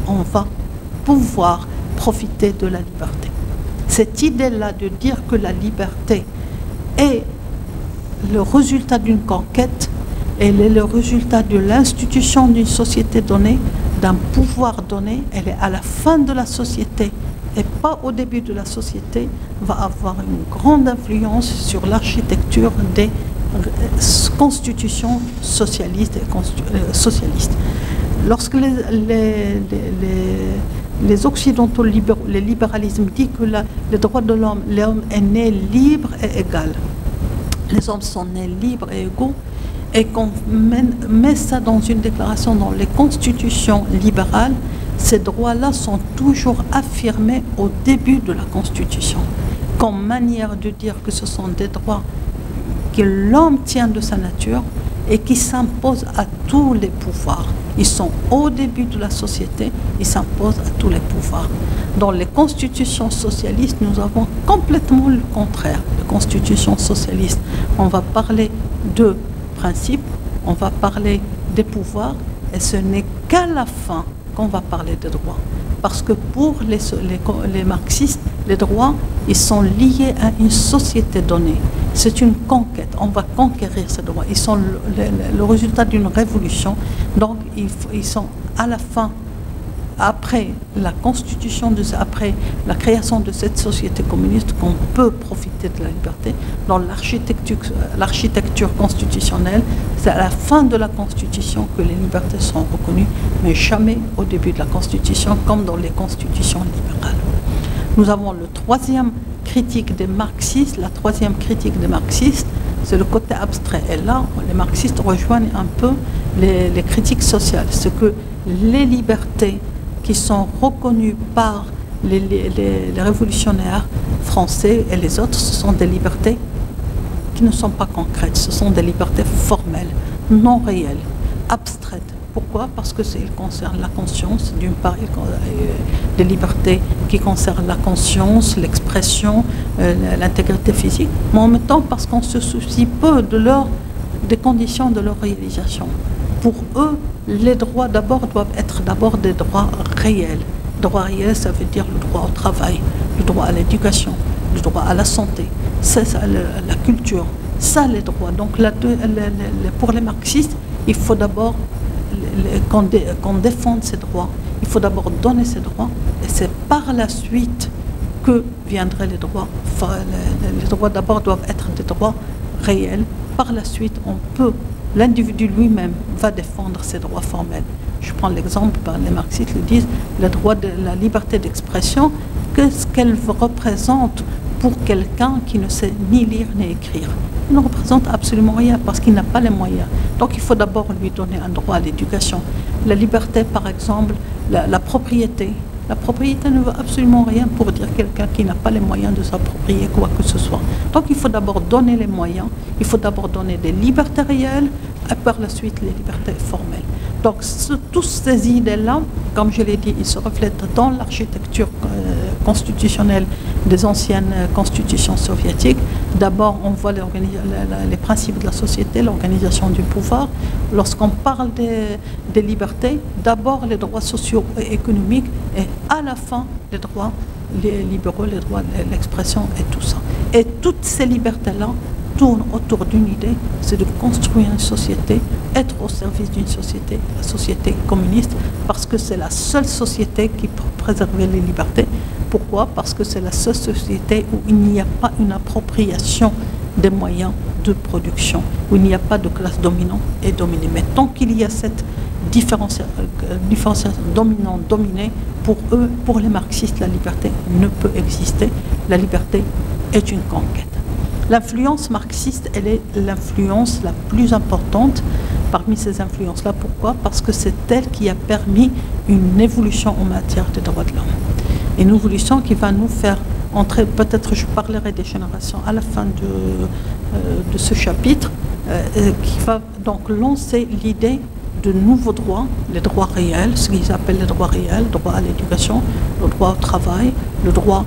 on va pouvoir profiter de la liberté. Cette idée-là de dire que la liberté est le résultat d'une conquête, elle est le résultat de l'institution d'une société donnée, d'un pouvoir donné, elle est à la fin de la société et pas au début de la société, va avoir une grande influence sur l'architecture des constitutions socialistes et socialistes. Lorsque les occidentaux, le libéralisme dit que les droits de l'homme est né libre et égal. Les hommes sont nés libres et égaux, et qu'on met ça dans une déclaration dans les constitutions libérales, ces droits-là sont toujours affirmés au début de la Constitution, comme manière de dire que ce sont des droits que l'homme tient de sa nature et qui s'imposent à tous les pouvoirs. Ils sont au début de la société, ils s'imposent à tous les pouvoirs. Dans les constitutions socialistes, nous avons complètement le contraire. Les constitutions socialistes, on va parler de principes, on va parler des pouvoirs, et ce n'est qu'à la fin qu'on va parler des droits. Parce que pour les marxistes, les droits, ils sont liés à une société donnée. C'est une conquête, on va conquérir ces droits. Ils sont le résultat d'une révolution. Donc, ils sont à la fin, après la constitution, après la création de cette société communiste, qu'on peut profiter de la liberté. Dans l'architecture constitutionnelle, c'est à la fin de la Constitution que les libertés sont reconnues, mais jamais au début de la Constitution, comme dans les constitutions libérales. Nous avons le troisième critique des marxistes. La troisième critique des marxistes, c'est le côté abstrait. Et là, les marxistes rejoignent un peu les critiques sociales. Ce que les libertés qui sont reconnues par les révolutionnaires français et les autres, ce sont des libertés qui ne sont pas concrètes. Ce sont des libertés formelles, non réelles, abstraites. Pourquoi? Parce que ils concernent la conscience, d'une part, des libertés qui concernent la conscience, l'expression, l'intégrité physique, mais en même temps parce qu'on se soucie peu des conditions de leur réalisation. Pour eux, les droits doivent être d'abord des droits réels. Droit réel, ça veut dire le droit au travail, le droit à l'éducation, le droit à la santé, ça, la culture, ça les droits. Donc pour les marxistes, il faut d'abord qu'on défende ces droits. Il faut d'abord donner ces droits, et c'est par la suite que viendraient les droits. Les droits d'abord doivent être des droits réels. Par la suite, l'individu lui-même va défendre ses droits formels. Je prends l'exemple, les marxistes le disent, le droit de la liberté d'expression, qu'est-ce qu'elle représente pour quelqu'un qui ne sait ni lire ni écrire? Il ne représente absolument rien parce qu'il n'a pas les moyens. Donc il faut d'abord lui donner un droit à l'éducation. La liberté, par exemple, la propriété. La propriété ne veut absolument rien pour dire quelqu'un qui n'a pas les moyens de s'approprier quoi que ce soit. Donc il faut d'abord donner les moyens, il faut d'abord donner des libertés réelles, et par la suite les libertés formelles. Donc toutes ces idées-là, comme je l'ai dit, ils se reflètent dans l'architecture constitutionnelle des anciennes constitutions soviétiques. D'abord, on voit les principes de la société, l'organisation du pouvoir. Lorsqu'on parle des libertés, d'abord les droits sociaux et économiques, et à la fin les droits libéraux, les droits de l'expression et tout ça. Et toutes ces libertés-là tournent autour d'une idée, c'est de construire une société, être au service d'une société, la société communiste, parce que c'est la seule société qui peut préserver les libertés. Pourquoi? Parce que c'est la seule société où il n'y a pas une appropriation des moyens de production, où il n'y a pas de classe dominante et dominée. Mais tant qu'il y a cette différenciation dominant-dominé, pour eux, pour les marxistes, la liberté ne peut exister. La liberté est une conquête. L'influence marxiste, elle est l'influence la plus importante parmi ces influences-là. Pourquoi? Parce que c'est elle qui a permis une évolution en matière des droits de l'homme. Une évolution qui va nous faire entrer, peut-être je parlerai des générations à la fin de ce chapitre, qui va donc lancer l'idée de nouveaux droits, les droits réels, ce qu'ils appellent les droits réels, le droit à l'éducation, le droit au travail, le droit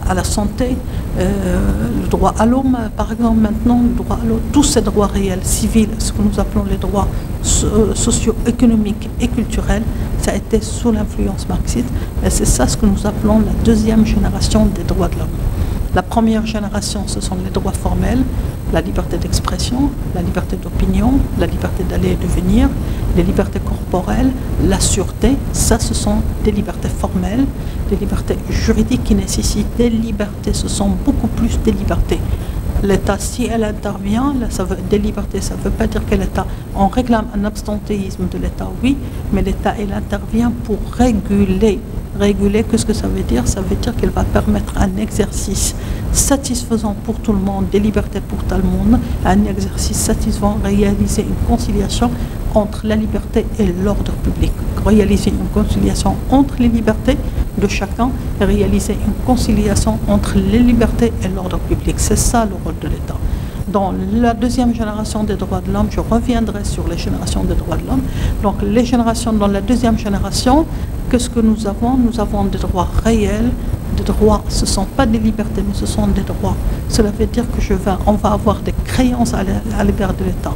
à la santé, le droit à l'eau, par exemple maintenant, le droit à l'eau, tous ces droits réels, civils, ce que nous appelons les droits socio-économiques et culturels, ça a été sous l'influence marxiste, et c'est ça ce que nous appelons la deuxième génération des droits de l'homme. La première génération, ce sont les droits formels, la liberté d'expression, la liberté d'opinion, la liberté d'aller et de venir, les libertés corporelles, la sûreté. Ça, ce sont des libertés formelles, des libertés juridiques qui nécessitent des libertés. Ce sont beaucoup plus des libertés. L'État, si elle intervient, là, des libertés, ça ne veut pas dire que l'État, on réclame un abstentéisme de l'État, oui, mais l'État, il intervient pour réguler. Réguler, qu'est-ce que ça veut dire? Ça veut dire qu'elle va permettre un exercice satisfaisant pour tout le monde, des libertés pour tout le monde, un exercice satisfaisant, réaliser une conciliation entre la liberté et l'ordre public, réaliser une conciliation entre les libertés de chacun et réaliser une conciliation entre les libertés et l'ordre public. C'est ça le rôle de l'État. Dans la deuxième génération des droits de l'homme, je reviendrai sur les générations des droits de l'homme. Donc les générations, dans la deuxième génération, qu'est-ce que nous avons? Nous avons des droits réels, des droits, ce ne sont pas des libertés, mais ce sont des droits. Cela veut dire que on va avoir des créances à l'égard de l'État.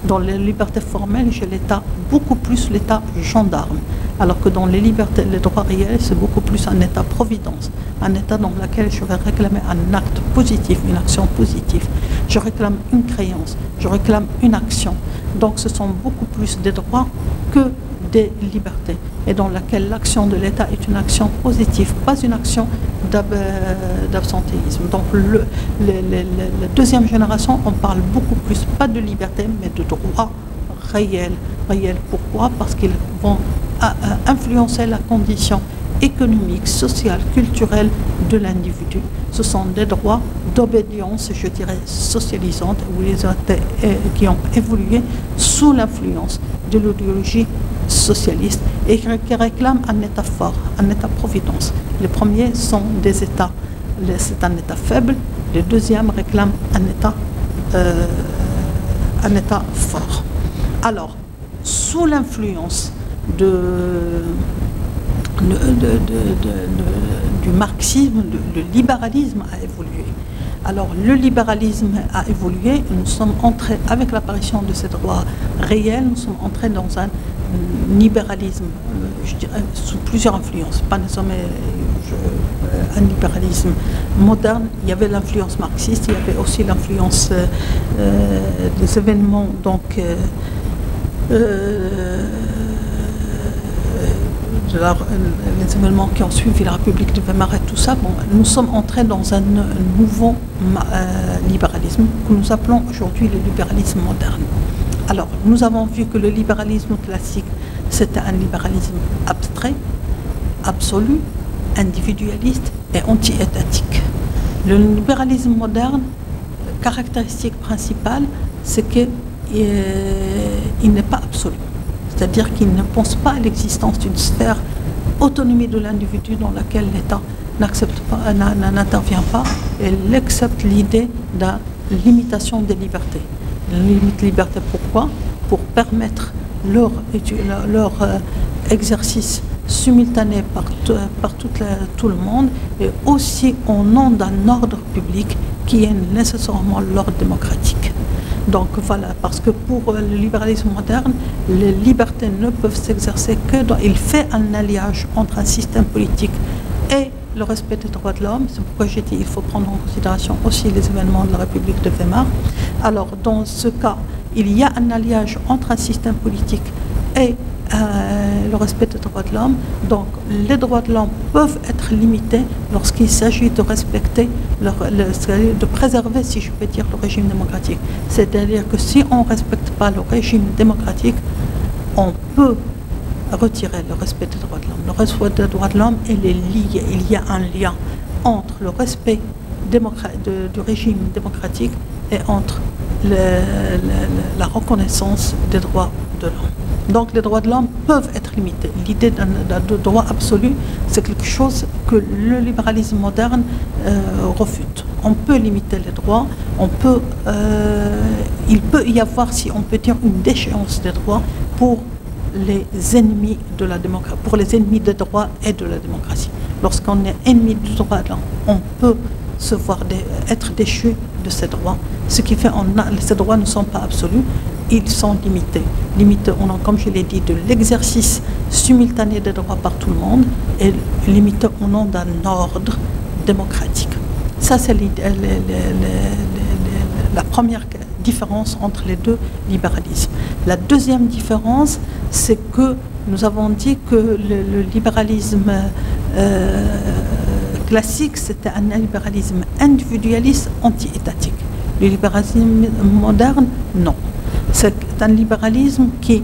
Dans les libertés formelles, j'ai l'État, beaucoup plus l'État gendarme. Alors que dans les libertés, les droits réels, c'est beaucoup plus un État-providence. Un État dans lequel je vais réclamer un acte positif, une action positive. Je réclame une créance, je réclame une action. Donc ce sont beaucoup plus des droits que des libertés. Et dans laquelle l'action de l'État est une action positive, pas une action d'absentéisme. Donc la deuxième génération, on parle beaucoup plus, pas de liberté, mais de droits réels. Réels, pourquoi? Parce qu'ils vont influencer la condition économique, sociale, culturelle de l'individu. Ce sont des droits d'obédience, je dirais, socialisante, qui ont évolué sous l'influence de l'idéologie socialiste et qui réclament un État fort, un État-providence. Les premiers sont des États, c'est un État faible. Les deuxièmes réclament un État fort. Alors, sous l'influence du marxisme, le libéralisme a évolué. Alors, le libéralisme a évolué. Nous sommes entrés, avec l'apparition de ces droits réels, nous sommes entrés dans un libéralisme, je dirais, sous plusieurs influences. Pas nécessairement un libéralisme moderne. Il y avait l'influence marxiste, il y avait aussi l'influence des événements, donc les événements qui ont suivi la République de Weimar et tout ça. Bon, nous sommes entrés dans un nouveau libéralisme que nous appelons aujourd'hui le libéralisme moderne. Alors, nous avons vu que le libéralisme classique, c'était un libéralisme abstrait, absolu, individualiste et anti-étatique. Le libéralisme moderne, caractéristique principale, c'est qu'il n'est pas absolu. C'est-à-dire qu'il ne pense pas à l'existence d'une sphère autonomie de l'individu dans laquelle l'État n'intervient pas, et il accepte l'idée de la limitation des libertés. Limite liberté, pourquoi? Pour permettre leur exercice simultané par tout le monde, et aussi au nom d'un ordre public qui est nécessairement l'ordre démocratique. Donc voilà, parce que pour le libéralisme moderne, les libertés ne peuvent s'exercer que dans... Il fait un alliage entre un système politique et le respect des droits de l'homme. C'est pourquoi j'ai dit qu'il faut prendre en considération aussi les événements de la République de Weimar. Alors dans ce cas, il y a un alliage entre un système politique et le respect des droits de l'homme. Donc les droits de l'homme peuvent être limités lorsqu'il s'agit de respecter, de préserver, si je peux dire, le régime démocratique. C'est-à-dire que si on ne respecte pas le régime démocratique, on peut retirer le respect des droits de l'homme. Le respect des droits de l'homme, il est lié. Il y a un lien entre le respect du régime démocratique et entre la reconnaissance des droits de l'homme. Donc les droits de l'homme peuvent être limités. L'idée d'un droit absolu, c'est quelque chose que le libéralisme moderne refute. On peut limiter les droits, il peut y avoir, si on peut dire, une déchéance des droits pour les ennemis de la démocratie, pour les ennemis des droits et de la démocratie. Lorsqu'on est ennemi du droit de l'homme, on peut être déchu de ses droits. Ce qui fait que ces droits ne sont pas absolus, ils sont limités. Limités, comme je l'ai dit, de l'exercice simultané des droits par tout le monde et limités au nom d'un ordre démocratique. Ça, c'est la première différence entre les deux libéralismes. La deuxième différence, c'est que nous avons dit que le libéralisme classique, c'était un libéralisme individualiste anti-étatique. Le libéralisme moderne, non. C'est un libéralisme qui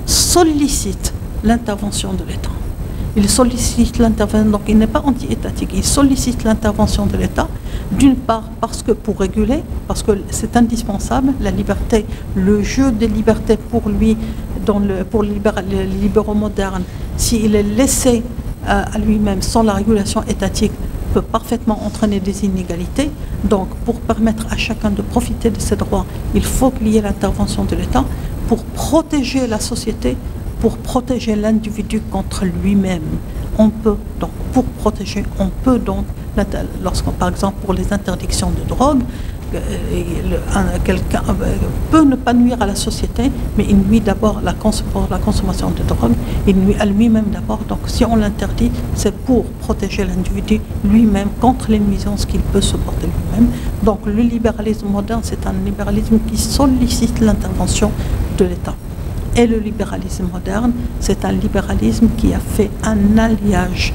sollicite l'intervention de l'État. Il sollicite l'intervention, donc il n'est pas anti-étatique, il sollicite l'intervention de l'État, d'une part parce que pour réguler, parce que c'est indispensable, la liberté, le jeu des libertés pour lui, pour les libéraux modernes, s'il est laissé à lui-même sans la régulation étatique, peut parfaitement entraîner des inégalités. Donc, pour permettre à chacun de profiter de ses droits, il faut qu'il y ait l'intervention de l'État pour protéger la société, pour protéger l'individu contre lui-même. Lorsqu'on, par exemple, pour les interdictions de drogue, quelqu'un peut ne pas nuire à la société, mais il nuit d'abord pour la consommation de drogue, il nuit à lui-même d'abord. Donc si on l'interdit, c'est pour protéger l'individu lui-même contre les nuisances qu'il peut supporter lui-même. Donc le libéralisme moderne, c'est un libéralisme qui sollicite l'intervention de l'État. Et le libéralisme moderne, c'est un libéralisme qui a fait un alliage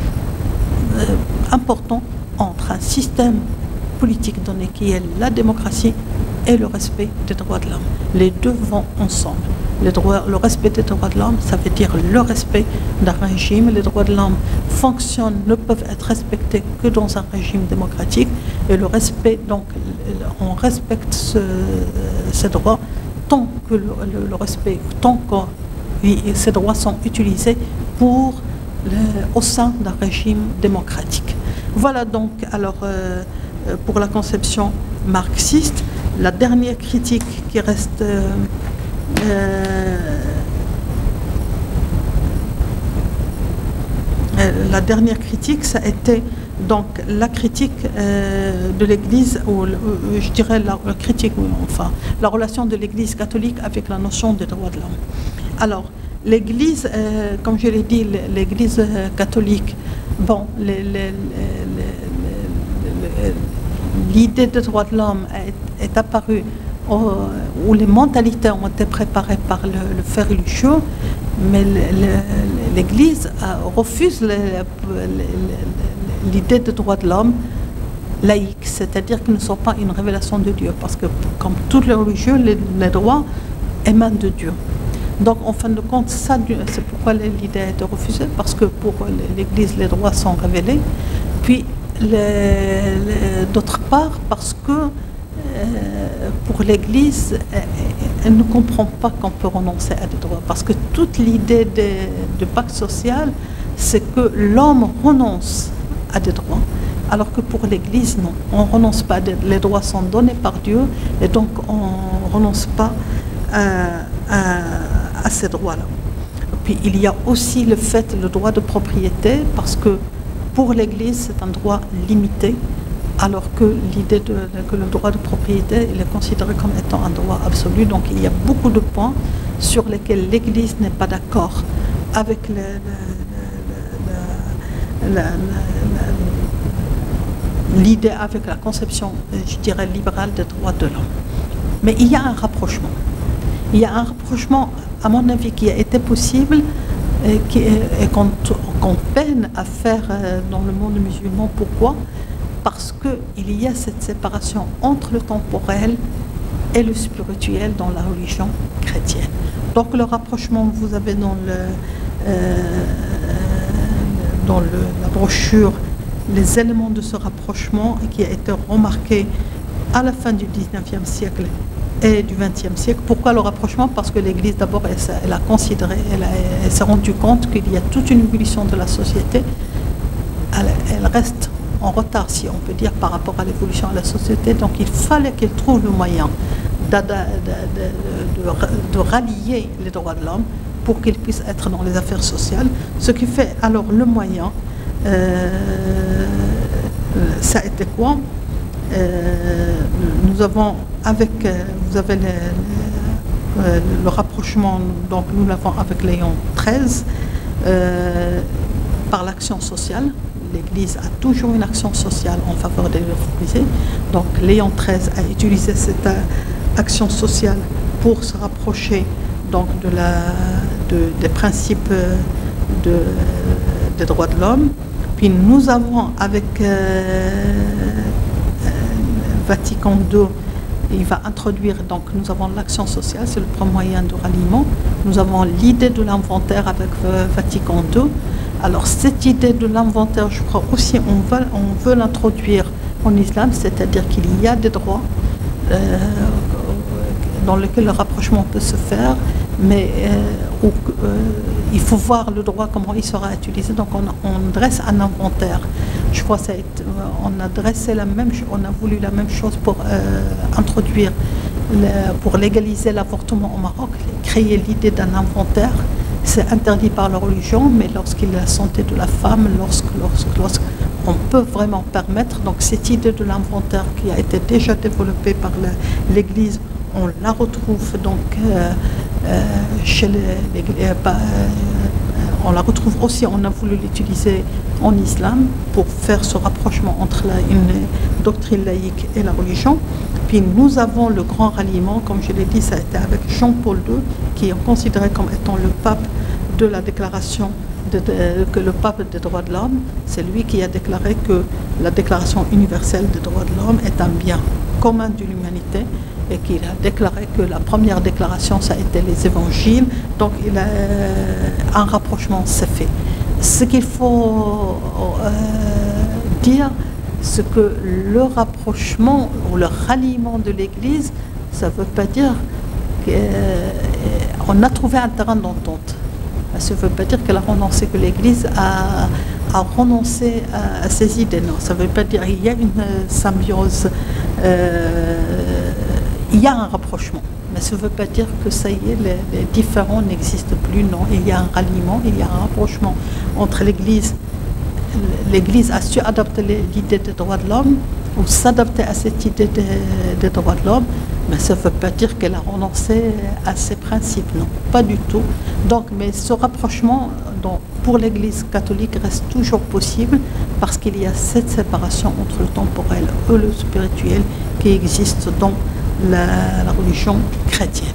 important entre un système politique donné qui est la démocratie et le respect des droits de l'homme. Les deux vont ensemble. Le respect des droits de l'homme, ça veut dire le respect d'un régime. Les droits de l'homme ne peuvent être respectés que dans un régime démocratique. Et le respect, donc, on respecte ces droits tant que ces droits sont utilisés au sein d'un régime démocratique. Voilà donc, alors, pour la conception marxiste, la dernière critique qui reste la dernière critique, ça a été donc la critique de l'Église, ou je dirais la relation de l'Église catholique avec la notion des droits de l'homme. Alors, l'Église, comme je l'ai dit, l'Église catholique, bon, l'idée des droits de l'homme est apparue où les mentalités ont été préparées par le fait religieux, mais l'Église refuse l'idée des droits de l'homme laïque, c'est-à-dire qu'ils ne sont pas une révélation de Dieu, parce que comme toutes les religions, les droits émanent de Dieu. Donc en fin de compte, c'est pourquoi l'idée a été refusée, parce que pour l'Église, les droits sont révélés. Puis d'autre part, parce que pour l'Église, elle ne comprend pas qu'on peut renoncer à des droits. Parce que toute l'idée du pacte social, c'est que l'homme renonce à des droits. Alors que pour l'Église, non. On ne renonce pas. Les droits sont donnés par Dieu et donc on ne renonce pas à ces droits-là. Puis il y a aussi le droit de propriété, parce que pour l'Église, c'est un droit limité, alors que l'idée que le droit de propriété, il est considéré comme étant un droit absolu. Donc il y a beaucoup de points sur lesquels l'Église n'est pas d'accord avec l'idée, avec la conception, je dirais, libérale des droits de l'homme. Mais il y a un rapprochement. Il y a un rapprochement, à mon avis, qui a été possible et qu'on peine à faire dans le monde musulman. Pourquoi ? Parce qu'il y a cette séparation entre le temporel et le spirituel dans la religion chrétienne. Donc le rapprochement, vous avez dans la brochure les éléments de ce rapprochement qui a été remarqué à la fin du 19e siècle et du 20e siècle. Pourquoi le rapprochement? Parce que l'Église, d'abord, elle a considéré, elle s'est rendue compte qu'il y a toute une évolution de la société. Elle reste en retard, si on peut dire, par rapport à l'évolution de la société. Donc il fallait qu'elle trouve le moyen de rallier les droits de l'homme pour qu'ils puissent être dans les affaires sociales. Ce qui fait alors le moyen, ça a été quoi? Nous avons vous avez le rapprochement, donc nous l'avons avec Léon XIII, par l'action sociale. L'Église a toujours une action sociale en faveur des réfugiés. Donc Léon XIII a utilisé cette action sociale pour se rapprocher donc des principes des droits de l'homme. Puis nous avons avec Vatican II, il va introduire, donc nous avons l'action sociale, c'est le premier moyen de ralliement. Nous avons l'idée de l'inventaire avec Vatican II. Alors cette idée de l'inventaire, je crois aussi, on veut l'introduire en islam, c'est-à-dire qu'il y a des droits dans lesquels le rapprochement peut se faire, mais il faut voir le droit, comment il sera utilisé. Donc on dresse un inventaire. Je crois on a dressé on a voulu la même chose pour introduire, pour légaliser l'avortement au Maroc, créer l'idée d'un inventaire. C'est interdit par la religion, mais lorsqu'il est la santé de la femme, lorsqu'on peut vraiment permettre, donc cette idée de l'inventaire qui a été déjà développée par l'Église, on la retrouve donc chez on la retrouve aussi, on a voulu l'utiliser en islam pour faire ce rapprochement entre une doctrine laïque et la religion. Puis nous avons le grand ralliement, comme je l'ai dit, ça a été avec Jean-Paul II, qui est considéré comme étant le pape de la déclaration, que le pape des droits de l'homme. C'est lui qui a déclaré que la déclaration universelle des droits de l'homme est un bien commun de l'humanité, et qu'il a déclaré que la première déclaration, ça a été les évangiles. Donc un rapprochement s'est fait. Ce qu'il faut dire, c'est que le rapprochement ou le ralliement de l'Église, ça ne veut pas dire qu'on a trouvé un terrain d'entente. Ça ne veut pas dire qu'elle a renoncé, que l'Église a renoncé à ses idées. Non, ça ne veut pas dire qu'il y a une symbiose, il y a un rapprochement. Mais ça ne veut pas dire que ça y est, les différends n'existent plus. Non, il y a un ralliement, il y a un rapprochement entre l'Église. L'Église a su adopter l'idée des droits de l'homme ou s'adapter à cette idée des droits de l'homme, mais ça ne veut pas dire qu'elle a renoncé à ses principes, non, pas du tout. Donc, mais ce rapprochement pour l'Église catholique reste toujours possible parce qu'il y a cette séparation entre le temporel et le spirituel qui existe dans la religion chrétienne.